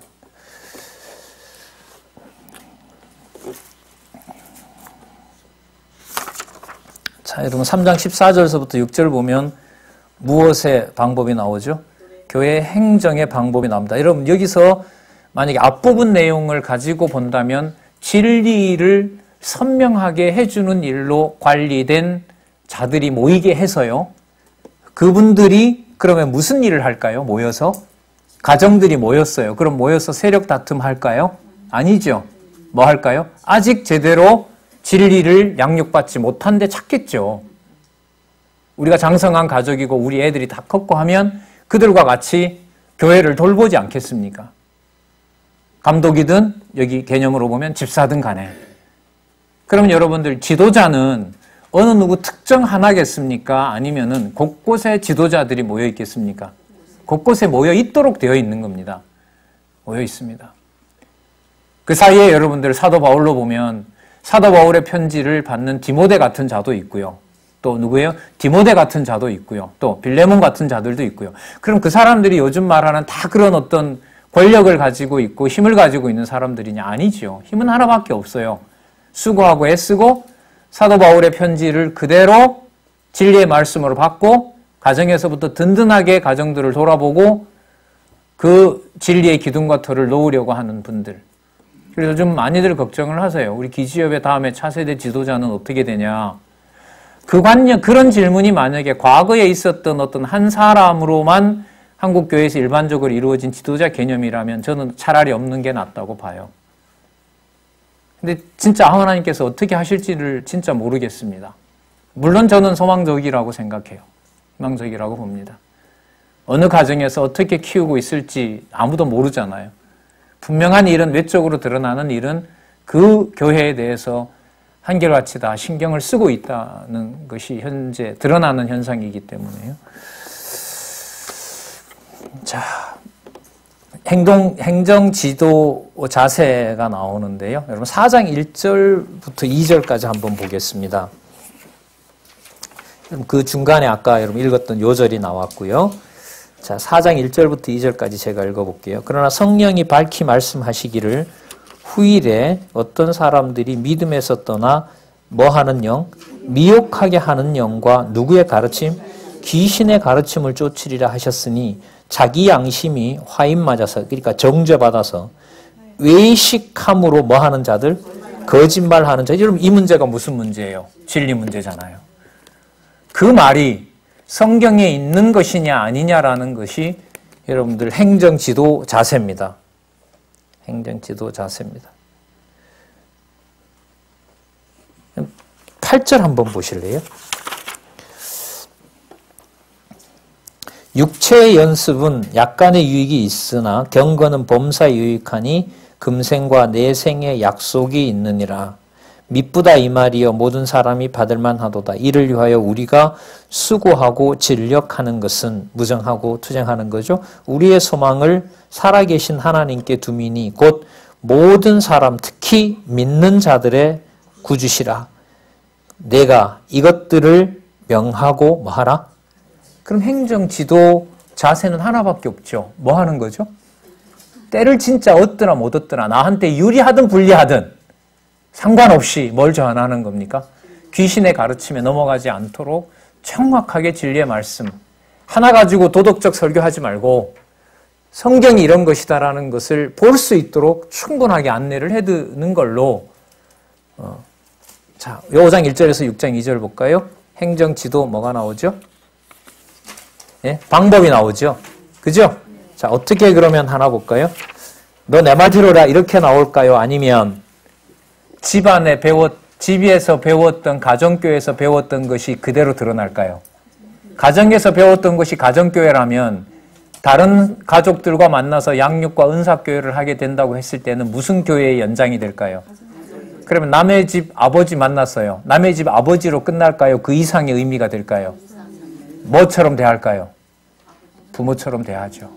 Speaker 1: 자, 여러분 3장 14절서부터 6절 보면 무엇의 방법이 나오죠? 교회 행정의 방법이 나옵니다. 여러분 여기서 만약에 앞부분 내용을 가지고 본다면 진리를 선명하게 해주는 일로 관리된 자들이 모이게 해서요. 그분들이 그러면 무슨 일을 할까요? 모여서? 가정들이 모였어요. 그럼 모여서 세력 다툼 할까요? 아니죠. 뭐 할까요? 아직 제대로 진리를 양육받지 못한 데 찾겠죠. 우리가 장성한 가족이고 우리 애들이 다 컸고 하면 그들과 같이 교회를 돌보지 않겠습니까? 감독이든 여기 개념으로 보면 집사든 간에. 그러면 여러분들 지도자는 어느 누구 특정 하나겠습니까? 아니면은 곳곳에 지도자들이 모여 있겠습니까? 곳곳에 모여 있도록 되어 있는 겁니다. 모여 있습니다. 그 사이에 여러분들 사도 바울로 보면 사도 바울의 편지를 받는 디모데 같은 자도 있고요. 또 누구예요? 디모데 같은 자도 있고요. 또 빌레몬 같은 자들도 있고요. 그럼 그 사람들이 요즘 말하는 다 그런 어떤 권력을 가지고 있고 힘을 가지고 있는 사람들이냐? 아니죠. 힘은 하나밖에 없어요. 수고하고 애쓰고 사도 바울의 편지를 그대로 진리의 말씀으로 받고 가정에서부터 든든하게 가정들을 돌아보고 그 진리의 기둥과 터를 놓으려고 하는 분들. 그래서 좀 많이들 걱정을 하세요. 우리 기지협의 다음에 차세대 지도자는 어떻게 되냐. 그런 질문이 만약에 과거에 있었던 어떤 한 사람으로만 한국교회에서 일반적으로 이루어진 지도자 개념이라면 저는 차라리 없는 게 낫다고 봐요. 근데 진짜 하나님께서 어떻게 하실지를 진짜 모르겠습니다. 물론 저는 소망적이라고 생각해요. 소망적이라고 봅니다. 어느 가정에서 어떻게 키우고 있을지 아무도 모르잖아요. 분명한 일은, 외적으로 드러나는 일은 그 교회에 대해서 한결같이 다 신경을 쓰고 있다는 것이 현재 드러나는 현상이기 때문에요. 자, 행정지도 자세가 나오는데요. 여러분 4장 1절부터 2절까지 한번 보겠습니다. 그 중간에 아까 여러분 읽었던 요절이 나왔고요. 자, 4장 1절부터 2절까지 제가 읽어볼게요. 그러나 성령이 밝히 말씀하시기를 후일에 어떤 사람들이 믿음에서 떠나 뭐하는 영? 미혹하게 하는 영과 누구의 가르침? 귀신의 가르침을 쫓으리라 하셨으니 자기 양심이 화인 맞아서, 그러니까 정죄받아서 외식함으로 뭐하는 자들? 거짓말하는 자들. 여러분 이 문제가 무슨 문제예요? 진리 문제잖아요. 그 말이 성경에 있는 것이냐 아니냐라는 것이 여러분들 행정지도 자세입니다. 행정지도 자세입니다. 8절 한번 보실래요? 육체의 연습은 약간의 유익이 있으나 경건은 범사에 유익하니 금생과 내생의 약속이 있느니라. 미쁘다 이 말이여 모든 사람이 받을만 하도다. 이를 위하여 우리가 수고하고 진력하는 것은 무정하고 투쟁하는 거죠. 우리의 소망을 살아계신 하나님께 두미니 곧 모든 사람 특히 믿는 자들의 구주시라. 내가 이것들을 명하고 뭐하라? 그럼 행정지도 자세는 하나밖에 없죠. 뭐 하는 거죠? 때를 진짜 얻더라 못 얻더라 나한테 유리하든 불리하든 상관없이 뭘 전하는 겁니까? 귀신의 가르침에 넘어가지 않도록 정확하게 진리의 말씀 하나 가지고 도덕적 설교하지 말고 성경이 이런 것이다라는 것을 볼 수 있도록 충분하게 안내를 해두는 걸로 자, 5장 1절에서 6장 2절 볼까요? 행정지도 뭐가 나오죠? 예? 방법이 나오죠? 그죠? 자, 어떻게 그러면 하나 볼까요? 너 내 말 들어라 이렇게 나올까요? 아니면 집에서 배웠던 가정교회에서 배웠던 것이 그대로 드러날까요? 가정에서 배웠던 것이 가정교회라면 다른 가족들과 만나서 양육과 은사교회를 하게 된다고 했을 때는 무슨 교회의 연장이 될까요? 그러면 남의 집 아버지 만났어요. 남의 집 아버지로 끝날까요? 그 이상의 의미가 될까요? 뭐처럼 대할까요? 부모처럼 대하죠.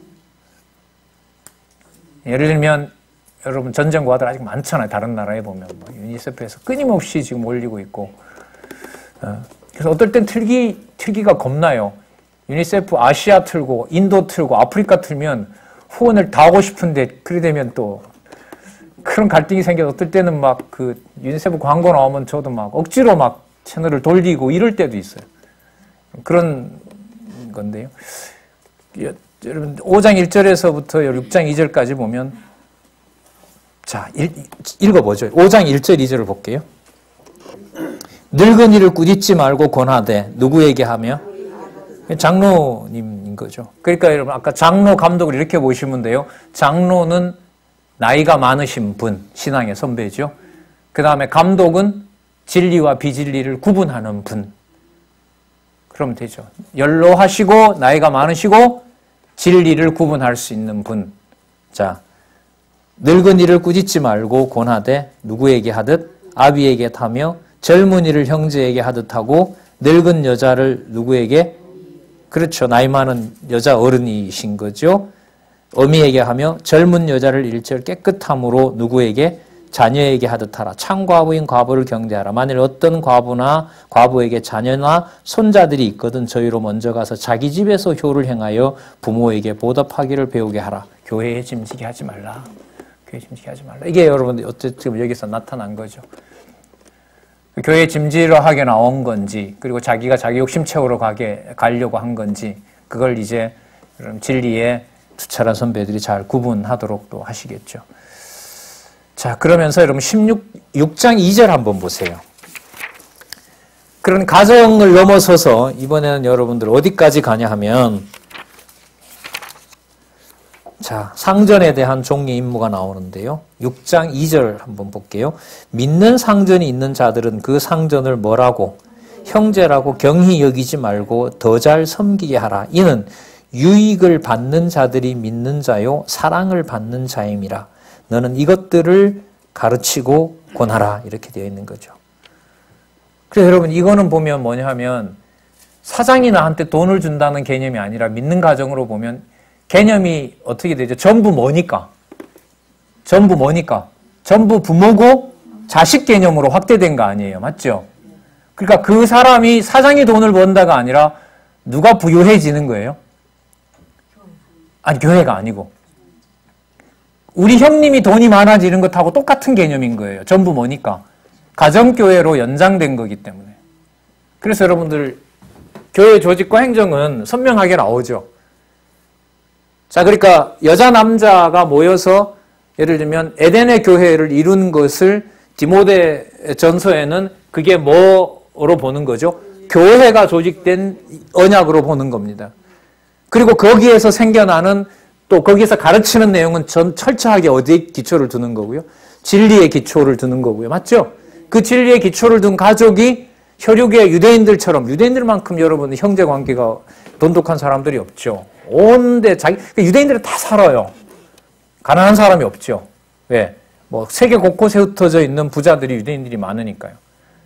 Speaker 1: 예를 들면 여러분 전쟁과들 아직 많잖아요. 다른 나라에 보면 유니세프에서 끊임없이 지금 올리고 있고 그래서 어떨 땐 틀기가 겁나요. 유니세프 아시아 틀고 인도 틀고 아프리카 틀면 후원을 다 하고 싶은데 그래 되면 또 그런 갈등이 생겨서 어떨 때는 막 그 유니세프 광고 나오면 저도 막 억지로 막 채널을 돌리고 이럴 때도 있어요. 그런 건데요. 여러분 5장 1절에서부터 6장 2절까지 보면 자, 읽어보죠. 5장 1절 2절을 볼게요. 늙은이를 꾸짖지 말고 권하되 누구에게 하며? 장로님인 거죠. 그러니까 여러분 아까 장로 감독을 이렇게 보시면 돼요. 장로는 나이가 많으신 분, 신앙의 선배죠. 그 다음에 감독은 진리와 비진리를 구분하는 분. 그러면 되죠. 연로하시고 나이가 많으시고 진리를 구분할 수 있는 분. 자, 늙은이를 꾸짖지 말고 권하되 누구에게 하듯 아비에게 하며 젊은이를 형제에게 하듯 하고 늙은 여자를 누구에게? 그렇죠. 나이 많은 여자 어른이신 거죠. 어미에게 하며 젊은 여자를 일절 깨끗함으로 누구에게? 자녀에게 하듯 하라. 참과부인 과부를 경대하라. 만일 어떤 과부나 과부에게 자녀나 손자들이 있거든 저희로 먼저 가서 자기 집에서 효를 행하여 부모에게 보답하기를 배우게 하라. 교회에 짐지게 하지 말라. 교회에 짐지게 하지 말라. 이게 여러분들 어쨌든 여기서 나타난 거죠. 교회 짐지러 하게 나온 건지, 그리고 자기가 자기 욕심 채우러 가려고 한 건지, 그걸 이제 진리의 투철한 선배들이 잘 구분하도록 또 하시겠죠. 자, 그러면서 여러분 6장 2절 한번 보세요. 그런 가정을 넘어서서 이번에는 여러분들 어디까지 가냐 하면, 자, 상전에 대한 종의 임무가 나오는데요. 6장 2절 한번 볼게요. 믿는 상전이 있는 자들은 그 상전을 뭐라고? 형제라고 경히 여기지 말고 더 잘 섬기게 하라. 이는 유익을 받는 자들이 믿는 자요 사랑을 받는 자임이라. 너는 이것들을 가르치고 권하라. 이렇게 되어 있는 거죠. 그래서 여러분 이거는 보면 뭐냐 하면 사장이 나한테 돈을 준다는 개념이 아니라 믿는 가정으로 보면 개념이 어떻게 되죠? 전부 뭐니까? 전부 부모고 자식 개념으로 확대된 거 아니에요. 맞죠? 그러니까 그 사람이 사장이 돈을 번다가 아니라 누가 부유해지는 거예요? 아니, 교회가 아니고. 우리 형님이 돈이 많아지는 것하고 똑같은 개념인 거예요. 전부 뭐니까? 가정교회로 연장된 거기 때문에. 그래서 여러분들 교회 조직과 행정은 선명하게 나오죠. 자, 그러니까 여자 남자가 모여서 예를 들면 에덴의 교회를 이룬 것을 디모데 전서에는 그게 뭐로 보는 거죠? 교회가 조직된 언약으로 보는 겁니다. 그리고 거기에서 생겨나는 또 거기에서 가르치는 내용은 철저하게 어디에 기초를 두는 거고요? 진리의 기초를 두는 거고요. 맞죠? 그 진리의 기초를 둔 가족이 혈육의 유대인들처럼, 유대인들만큼 여러분 형제 관계가 돈독한 사람들이 없죠. 온데 유대인들은 다 살아요. 가난한 사람이 없죠. 왜? 뭐 세계 곳곳에 흩어져 있는 부자들이 유대인들이 많으니까요.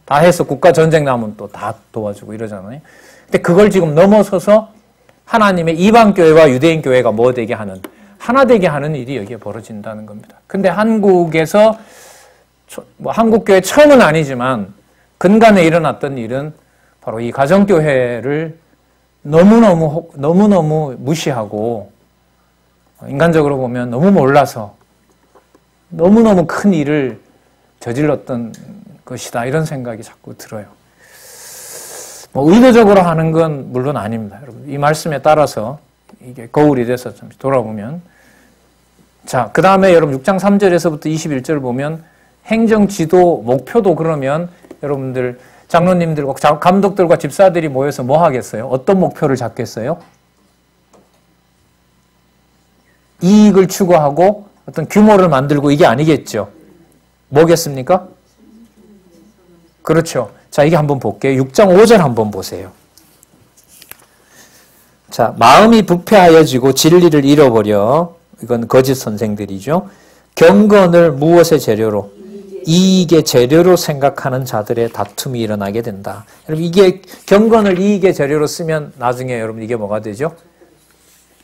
Speaker 1: 다 해서 국가 전쟁 나면 또 다 도와주고 이러잖아요. 근데 그걸 지금 넘어서서 하나님의 이방 교회와 유대인 교회가 뭐 되게 하는, 하나 되게 하는 일이 여기에 벌어진다는 겁니다. 근데 한국에서 한국 교회 처음은 아니지만 근간에 일어났던 일은 바로 이 가정교회를 너무너무 무시하고 인간적으로 보면 너무 몰라서 너무너무 큰 일을 저질렀던 것이다. 이런 생각이 자꾸 들어요. 뭐 의도적으로 하는 건 물론 아닙니다. 여러분, 이 말씀에 따라서 이게 거울이 돼서 좀 돌아보면, 자, 그 다음에 여러분 6장 3절에서부터 21절을 보면 행정 지도 목표도 그러면 여러분들 장로님들과 감독들과 집사들이 모여서 뭐 하겠어요? 어떤 목표를 잡겠어요? 이익을 추구하고 어떤 규모를 만들고 이게 아니겠죠. 뭐겠습니까? 그렇죠. 자, 이게 한번 볼게요. 6장 5절 한번 보세요. 자, 마음이 부패하여지고 진리를 잃어버려. 이건 거짓 선생들이죠. 경건을 무엇의 재료로? 이익의 재료로 생각하는 자들의 다툼이 일어나게 된다. 여러분, 이게 경건을 이익의 재료로 쓰면 나중에 여러분 이게 뭐가 되죠?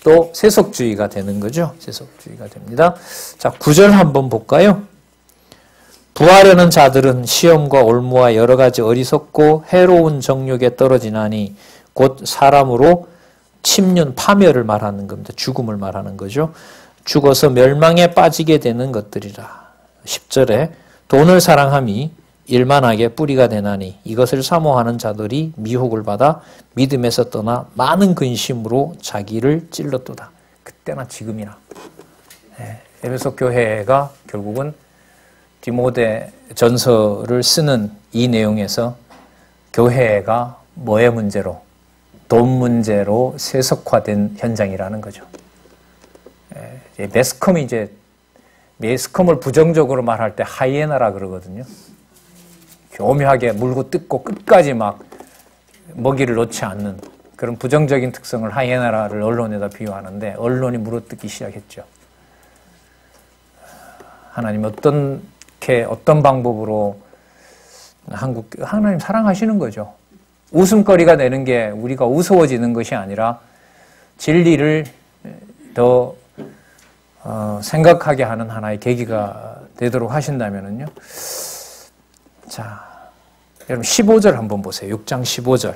Speaker 1: 또 세속주의가 되는 거죠. 세속주의가 됩니다. 자, 9절 한번 볼까요? 부하려는 자들은 시험과 올무와 여러 가지 어리석고 해로운 정욕에 떨어지나니 곧 사람으로 침륜, 파멸을 말하는 겁니다. 죽음을 말하는 거죠. 죽어서 멸망에 빠지게 되는 것들이라. 10절에 돈을 사랑함이 일만하게 뿌리가 되나니 이것을 사모하는 자들이 미혹을 받아 믿음에서 떠나 많은 근심으로 자기를 찔렀도다. 그때나 지금이나. 에베소 교회가 결국은 디모데 전서를 쓰는 이 내용에서 교회가 뭐의 문제로? 돈 문제로 세속화된 현장이라는 거죠. 매스컴을 부정적으로 말할 때 하이에나라 그러거든요. 교묘하게 물고 뜯고 끝까지 막 먹이를 놓지 않는 그런 부정적인 특성을 하이에나를 언론에다 비유하는데 언론이 물어뜯기 시작했죠. 하나님 어떤 방법으로 하나님 사랑하시는 거죠. 웃음거리가 되는 게 우리가 우스워지는 것이 아니라 진리를 더 생각하게 하는 하나의 계기가 되도록 하신다면요. 자, 여러분 15절 한번 보세요. 6장 15절.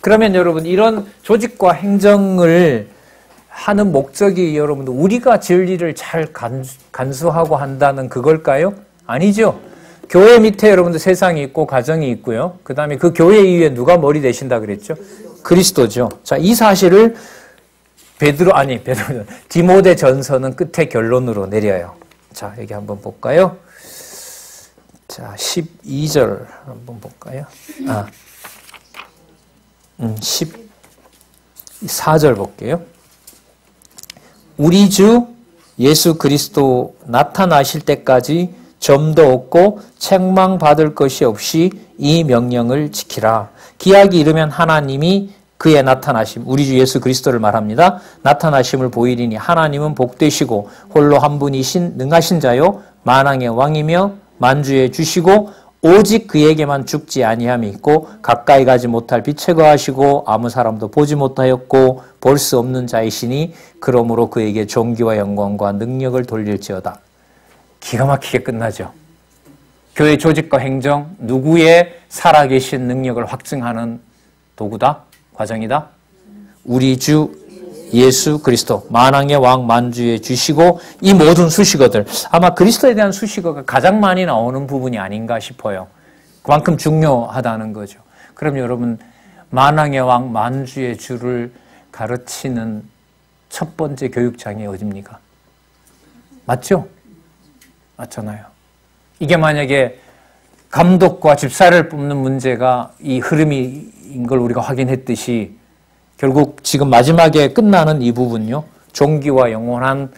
Speaker 1: 그러면 여러분 이런 조직과 행정을 하는 목적이 여러분들 우리가 진리를 잘 간수하고 한다는 그걸까요? 아니죠. 교회 밑에 여러분들 세상이 있고 가정이 있고요. 그 다음에 그 교회 이후에 누가 머리 되신다 그랬죠? 그리스도죠. 자, 이 사실을 디모데 전서는 끝에 결론으로 내려요. 자, 여기 한번 볼까요? 자, 12절 한번 볼까요? 14절 볼게요. 우리 주 예수 그리스도 나타나실 때까지 점도 없고 책망받을 것이 없이 이 명령을 지키라. 기약이 이르면 하나님이 그의 나타나심, 우리 주 예수 그리스도를 말합니다. 나타나심을 보이리니 하나님은 복되시고 홀로 한 분이신 능하신 자요 만왕의 왕이며 만주의 주시고 오직 그에게만 죽지 아니함이 있고 가까이 가지 못할 빛에 거하시고 아무 사람도 보지 못하였고 볼 수 없는 자이시니 그러므로 그에게 존귀와 영광과 능력을 돌릴지어다. 기가 막히게 끝나죠. 교회 조직과 행정, 누구의 살아계신 능력을 확증하는 도구다? 과정이다? 우리 주 예수 그리스도, 만왕의 왕 만주의 주시고 이 모든 수식어들, 아마 그리스도에 대한 수식어가 가장 많이 나오는 부분이 아닌가 싶어요. 그만큼 중요하다는 거죠. 그럼 여러분, 만왕의 왕 만주의 주를 가르치는 첫 번째 교육장이 어딥니까? 맞죠? 맞잖아요. 이게 만약에 감독과 집사를 뽑는 문제가 이 흐름인 걸 우리가 확인했듯이 결국 지금 마지막에 끝나는 이 부분요. 존귀와 영원한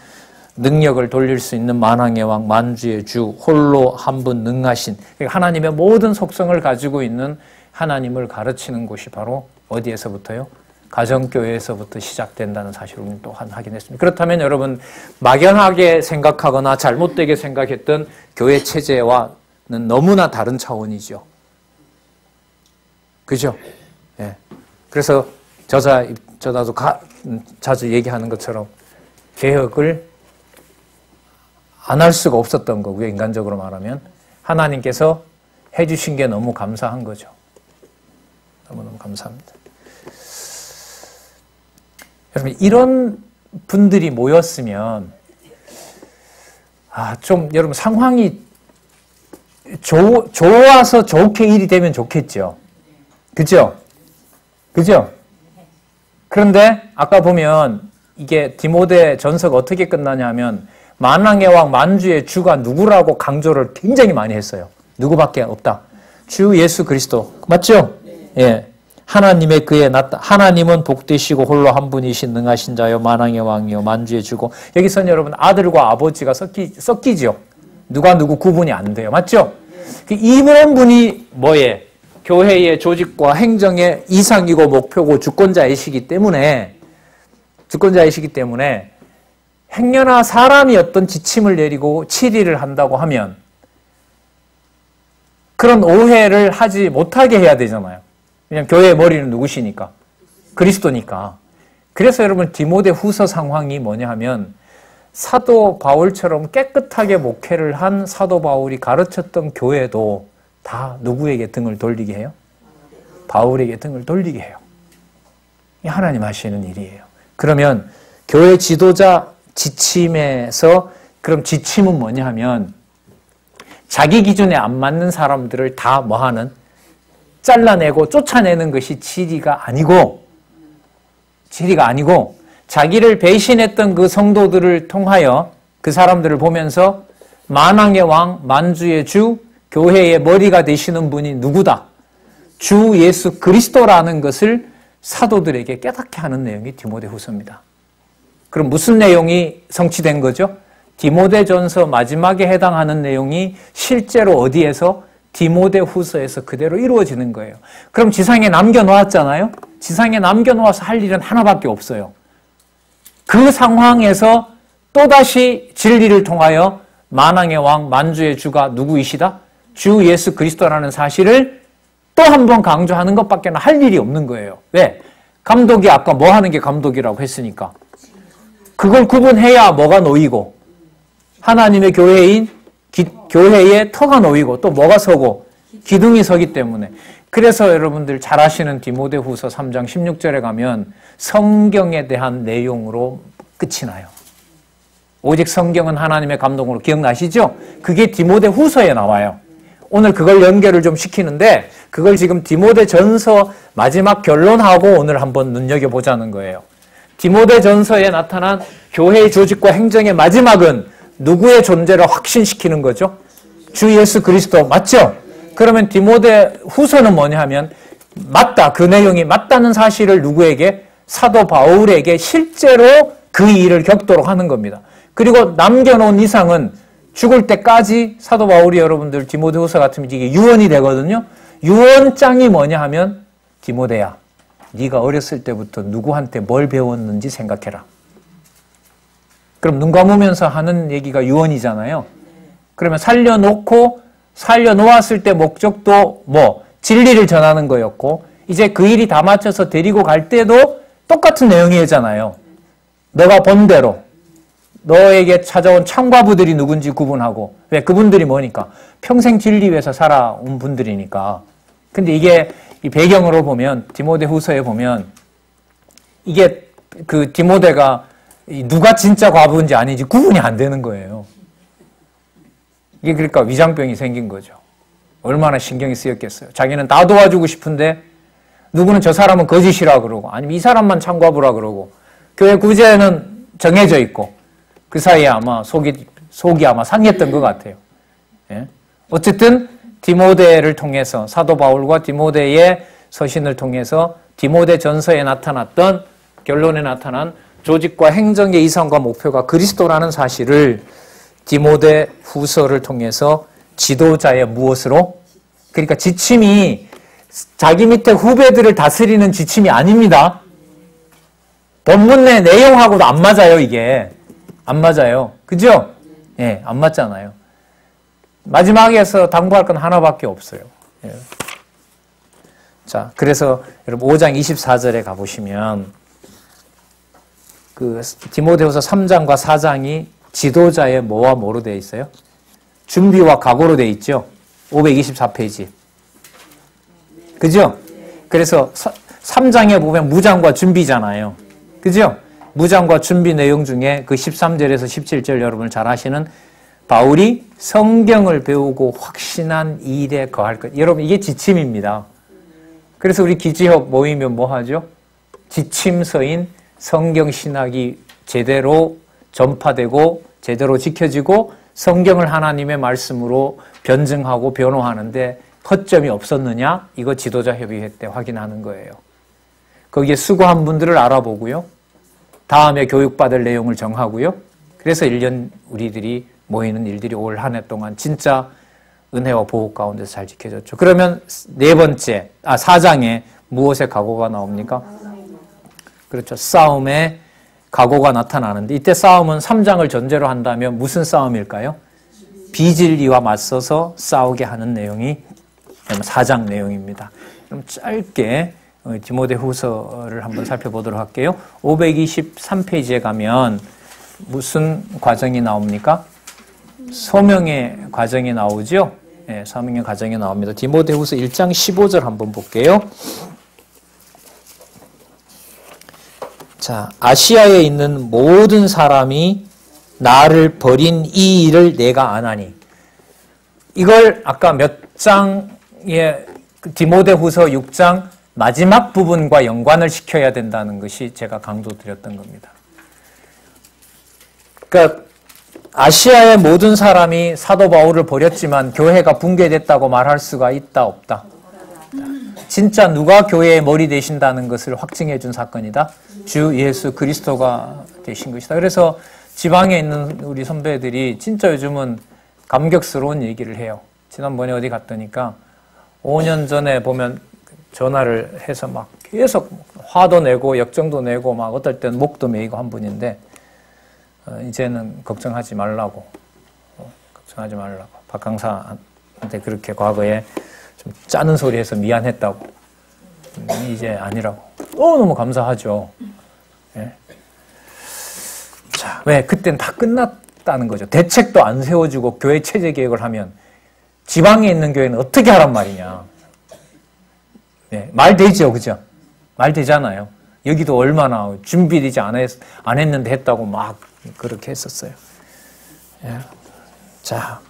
Speaker 1: 능력을 돌릴 수 있는 만왕의 왕 만주의 주 홀로 한 분 능하신 하나님의 모든 속성을 가지고 있는 하나님을 가르치는 곳이 바로 어디에서부터요? 가정교회에서부터 시작된다는 사실을 우리는 또 확인했습니다. 그렇다면 여러분 막연하게 생각하거나 잘못되게 생각했던 교회 체제와는 너무나 다른 차원이죠. 그죠? 예. 그래서 저자도 자주 얘기하는 것처럼 개혁을 안 할 수가 없었던 거고요. 인간적으로 말하면 하나님께서 해주신 게 너무 감사한 거죠. 너무너무 감사합니다. 여러분 이런 분들이 모였으면 좀 여러분 상황이 좋아서 좋게 일이 되면 좋겠죠. 그죠? 그죠? 그런데 아까 보면 이게 디모데 전서가 어떻게 끝나냐면 만왕의 왕 만주의 주가 누구라고 강조를 굉장히 많이 했어요. 누구밖에 없다. 주 예수 그리스도. 맞죠? 예. 하나님의 그에 하나님은 복되시고 홀로 한 분이신 능하신 자요 만왕의 왕이요 만주의 주고 여기서는 여러분 아들과 아버지가 섞이죠. 누가 누구 구분이 안 돼요. 맞죠? 이런 분이 뭐에? 교회의 조직과 행정의 이상이고 목표고 주권자이시기 때문에 행여나 사람이 어떤 지침을 내리고 치리를 한다고 하면 그런 오해를 하지 못하게 해야 되잖아요. 그냥 교회의 머리는 누구시니까? 그리스도니까. 그래서 여러분 디모데 후서 상황이 뭐냐 하면 사도 바울처럼 깨끗하게 목회를 한 사도 바울이 가르쳤던 교회도 다 누구에게 등을 돌리게 해요? 바울에게 등을 돌리게 해요. 이 하나님 하시는 일이에요. 그러면 교회 지도자 지침에서 그럼 지침은 뭐냐 하면 자기 기준에 안 맞는 사람들을 다 뭐하는? 잘라내고 쫓아내는 것이 진리가 아니고 자기를 배신했던 그 성도들을 통하여 그 사람들을 보면서 만왕의 왕, 만주의 주, 교회의 머리가 되시는 분이 누구다? 주 예수 그리스도라는 것을 사도들에게 깨닫게 하는 내용이 디모데후서입니다. 그럼 무슨 내용이 성취된 거죠? 디모데전서 마지막에 해당하는 내용이 실제로 어디에서? 디모데후서에서 그대로 이루어지는 거예요. 그럼 지상에 남겨놓았잖아요. 지상에 남겨놓아서 할 일은 하나밖에 없어요. 그 상황에서 또다시 진리를 통하여 만왕의 왕, 만주의 주가 누구이시다? 주 예수 그리스도라는 사실을 또 한 번 강조하는 것밖에 할 일이 없는 거예요. 왜? 감독이 아까 뭐 하는 게 감독이라고 했으니까. 그걸 구분해야 뭐가 놓이고 하나님의 교회인 교회에 터가 놓이고 또 뭐가 서고 기둥이 서기 때문에. 그래서 여러분들 잘 아시는 디모데후서 3장 16절에 가면 성경에 대한 내용으로 끝이 나요. 오직 성경은 하나님의 감동으로. 기억나시죠? 그게 디모데후서에 나와요. 오늘 그걸 연결을 좀 시키는데 그걸 지금 디모데전서 마지막 결론하고 오늘 한번 눈여겨보자는 거예요. 디모데전서에 나타난 교회의 조직과 행정의 마지막은 누구의 존재를 확신시키는 거죠? 주 예수 그리스도. 맞죠? 그러면 디모데후서는 뭐냐 하면 맞다. 그 내용이 맞다는 사실을 누구에게? 사도 바울에게 실제로 그 일을 겪도록 하는 겁니다. 그리고 남겨놓은 이상은 죽을 때까지 사도 바울이 여러분들 디모데후서 같으면 이게 유언이 되거든요. 유언장이 뭐냐 하면 디모데야, 네가 어렸을 때부터 누구한테 뭘 배웠는지 생각해라. 그럼 눈 감으면서 하는 얘기가 유언이잖아요. 그러면 살려놓았을 때 목적도 뭐 진리를 전하는 거였고 이제 그 일이 다 마쳐서 데리고 갈 때도 똑같은 내용이잖아요. 너가 본 대로 너에게 찾아온 참가부들이 누군지 구분하고. 왜? 그분들이 뭐니까? 평생 진리 위해서 살아온 분들이니까. 근데 이게 이 배경으로 보면 디모데후서에 보면 이게 그 디모데가 누가 진짜 과부인지 아닌지 구분이 안 되는 거예요. 이게 그러니까 위장병이 생긴 거죠. 얼마나 신경이 쓰였겠어요. 자기는 다 도와주고 싶은데 누구는 저 사람은 거짓이라 그러고 아니면 이 사람만 참과부라 그러고 교회 구제는 정해져 있고 그 사이에 아마 속이 아마 상했던 것 같아요. 예? 어쨌든 디모데를 통해서 사도 바울과 디모데의 서신을 통해서 디모데 전서에 나타났던 결론에 나타난 조직과 행정의 이상과 목표가 그리스도라는 사실을 디모데 후서를 통해서 지도자의 무엇으로? 그러니까 지침이 자기 밑에 후배들을 다스리는 지침이 아닙니다. 본문 내 내용하고도 안 맞아요, 이게. 안 맞아요. 그죠? 예, 안 맞잖아요. 마지막에서 당부할 건 하나밖에 없어요. 예. 자, 그래서 여러분 5장 24절에 가보시면 그 디모데후서 3장과 4장이 지도자의 뭐와 뭐로 되어 있어요? 준비와 각오로 되어 있죠. 524페이지. 그죠? 그래서 3장에 보면 무장과 준비잖아요. 그죠? 무장과 준비 내용 중에 그 13절에서 17절 여러분 잘 아시는 바울이 성경을 배우고 확신한 일에 거할 것. 여러분 이게 지침입니다. 그래서 우리 기지협 모이면 뭐 하죠? 지침서인 성경신학이 제대로 전파되고 제대로 지켜지고 성경을 하나님의 말씀으로 변증하고 변호하는데 허점이 없었느냐? 이거 지도자 협의회 때 확인하는 거예요. 거기에 수고한 분들을 알아보고요. 다음에 교육받을 내용을 정하고요. 그래서 1년 우리들이 모이는 일들이 올 한 해 동안 진짜 은혜와 보호 가운데서 잘 지켜졌죠. 그러면 4장에 무엇의 각오가 나옵니까? 그렇죠. 싸움의 각오가 나타나는데 이때 싸움은 3장을 전제로 한다면 무슨 싸움일까요? 비진리와 맞서서 싸우게 하는 내용이 4장 내용입니다. 그럼 짧게 디모데후서를 한번 살펴보도록 할게요. 523페이지에 가면 무슨 과정이 나옵니까? 소명의 과정이 나오죠? 네, 소명의 과정이 나옵니다. 디모데후서 1장 15절 한번 볼게요. 자, 아시아에 있는 모든 사람이 나를 버린 이 일을 내가 아나니. 이걸 아까 몇 장의 디모데후서 6장 마지막 부분과 연관을 시켜야 된다는 것이 제가 강조드렸던 겁니다. 그러니까 아시아의 모든 사람이 사도 바울을 버렸지만 교회가 붕괴됐다고 말할 수가 있다, 없다? 진짜 누가 교회의 머리 되신다는 것을 확증해 준 사건이다. 주 예수 그리스도가 되신 것이다. 그래서 지방에 있는 우리 선배들이 진짜 요즘은 감격스러운 얘기를 해요. 지난번에 어디 갔더니까 5년 전에 보면 전화를 해서 막 계속 화도 내고 역정도 내고 막 어떨 때는 목도 메이고 한 분인데 이제는 걱정하지 말라고 걱정하지 말라고 박 강사한테 그렇게 과거에 좀 짜는 소리 해서 미안했다고 이제 아니라고 너무 감사하죠. 예. 자, 왜 그때는 다 끝났다는 거죠. 대책도 안 세워주고 교회 체제 개혁을 하면 지방에 있는 교회는 어떻게 하란 말이냐. 네, 말 되죠, 그죠? 말 되잖아요. 여기도 얼마나 준비되지 안 했는데 했다고 막 그렇게 했었어요. 예. 자,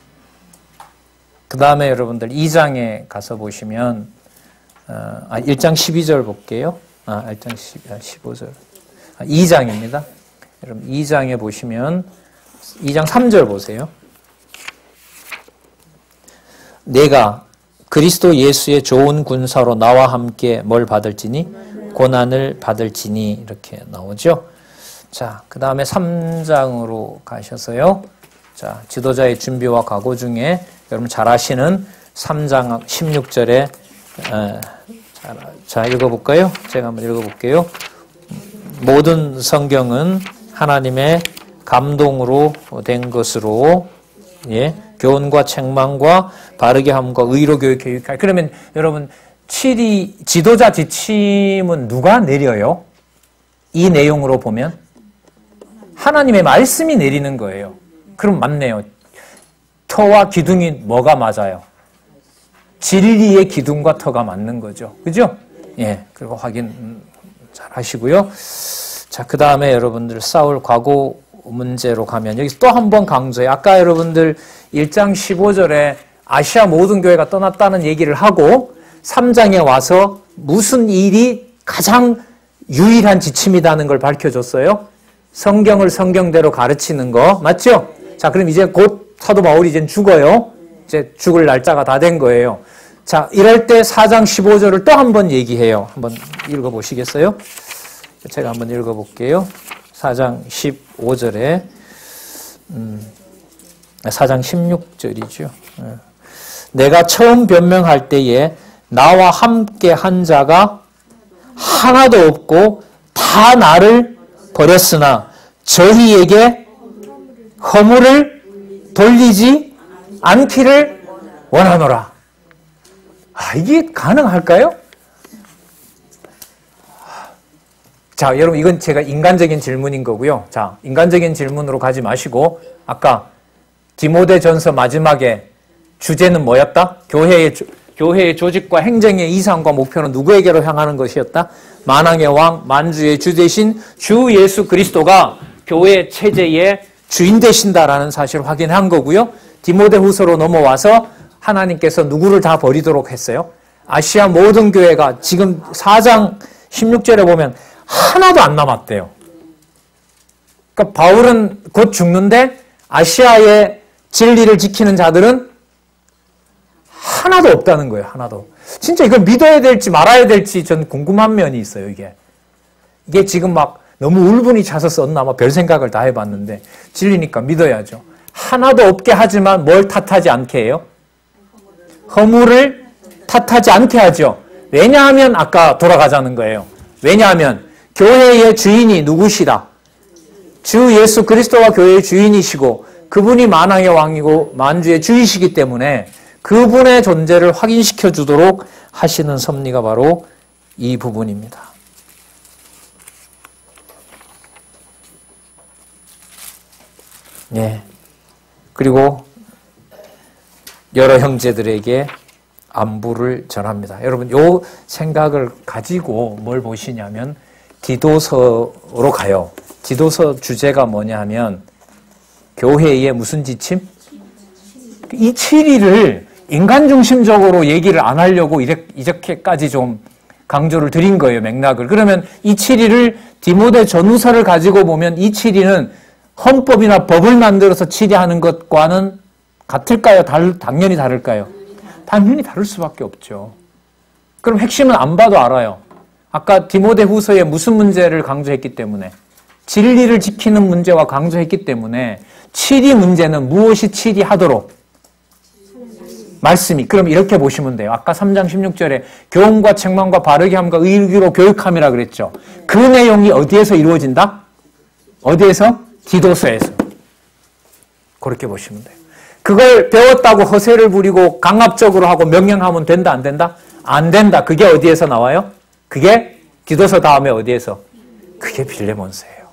Speaker 1: 그 다음에 여러분들 2장에 가서 보시면 1장 12절 볼게요. 1장 15절. 2장입니다. 여러분 2장에 보시면 2장 3절 보세요. 내가 그리스도 예수의 좋은 군사로 나와 함께 뭘 받을지니? 고난을 받을지니 이렇게 나오죠. 자, 그 다음에 3장으로 가셔서요. 자, 지도자의 준비와 각오 중에 여러분 잘 아시는 3장 16절에 자, 읽어볼까요? 제가 한번 읽어볼게요. 모든 성경은 하나님의 감동으로 된 것으로 예, 교훈과 책망과 바르게 함과 의로 교육하여. 그러면 여러분 지도자 지침은 누가 내려요? 이 내용으로 보면 하나님의 말씀이 내리는 거예요. 그럼 맞네요. 터와 기둥이 뭐가 맞아요? 진리의 기둥과 터가 맞는 거죠. 그죠? 예, 그리고 확인 잘 하시고요. 자, 그 다음에 여러분들 사울 과거 문제로 가면 여기서 또 한 번 강조해요. 아까 여러분들 1장 15절에 아시아 모든 교회가 떠났다는 얘기를 하고 3장에 와서 무슨 일이 가장 유일한 지침이라는 걸 밝혀줬어요. 성경을 성경대로 가르치는 거 맞죠? 자, 그럼 이제 곧 사도 바울이 이제 죽어요. 이제 죽을 날짜가 다 된 거예요. 자, 이럴 때 4장 15절을 또 한 번 얘기해요. 한번 읽어보시겠어요? 제가 한번 읽어볼게요. 4장 15절에 4장 16절이죠. 내가 처음 변명할 때에 나와 함께 한 자가 하나도 없고 다 나를 버렸으나 저희에게 허물을 돌리지 않기를 원하노라. 이게 가능할까요? 자, 여러분 이건 제가 인간적인 질문인 거고요. 자, 인간적인 질문으로 가지 마시고 아까 디모데전서 마지막에 주제는 뭐였다? 교회의 조직과 행정의 이상과 목표는 누구에게로 향하는 것이었다? 만왕의 왕, 만주의 주 되신 주 예수 그리스도가 교회 체제의 주인 되신다라는 사실을 확인한 거고요. 디모데후서로 넘어와서 하나님께서 누구를 다 버리도록 했어요? 아시아 모든 교회가 지금 4장 16절에 보면 하나도 안 남았대요. 그러니까 바울은 곧 죽는데 아시아의 진리를 지키는 자들은 하나도 없다는 거예요. 하나도. 진짜 이걸 믿어야 될지 말아야 될지 전 궁금한 면이 있어요. 이게 지금 막 너무 울분이 차서 썼나 별 생각을 다 해봤는데 진리니까 믿어야죠. 하나도 없게 하지만 뭘 탓하지 않게 해요? 허물을 탓하지 않게 하죠. 왜냐하면 아까 돌아가자는 거예요. 왜냐하면 교회의 주인이 누구시다? 주 예수 그리스도가 교회의 주인이시고 그분이 만왕의 왕이고 만주의 주이시기 때문에 그분의 존재를 확인시켜 주도록 하시는 섭리가 바로 이 부분입니다. 예. 그리고 여러 형제들에게 안부를 전합니다. 여러분, 요 생각을 가지고 뭘 보시냐면 디도서로 가요. 디도서 주제가 뭐냐 하면 교회의 무슨 지침? 이 7일을 인간 중심적으로 얘기를 안 하려고 이렇게까지 좀 강조를 드린 거예요, 맥락을. 그러면 이 7일을 디모데 전후서를 가지고 보면 이 7일은 헌법이나 법을 만들어서 치리하는 것과는 같을까요? 당연히 다를까요? 당연히 다를 수밖에 없죠. 그럼 핵심은 안 봐도 알아요. 아까 디모데후서에 무슨 문제를 강조했기 때문에 진리를 지키는 문제와 강조했기 때문에 치리 문제는 무엇이 치리하도록? 말씀이. 그럼 이렇게 보시면 돼요. 아까 3장 16절에 교훈과 책망과 바르게 함과 의로 교육함이라 그랬죠. 그 내용이 어디에서 이루어진다? 어디에서? 디도서에서. 그렇게 보시면 돼요. 그걸 배웠다고 허세를 부리고 강압적으로 하고 명령하면 된다, 안 된다? 안 된다. 그게 어디에서 나와요? 그게 디도서 다음에 어디에서? 그게 빌레몬서예요.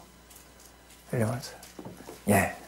Speaker 1: 빌레몬서. 예.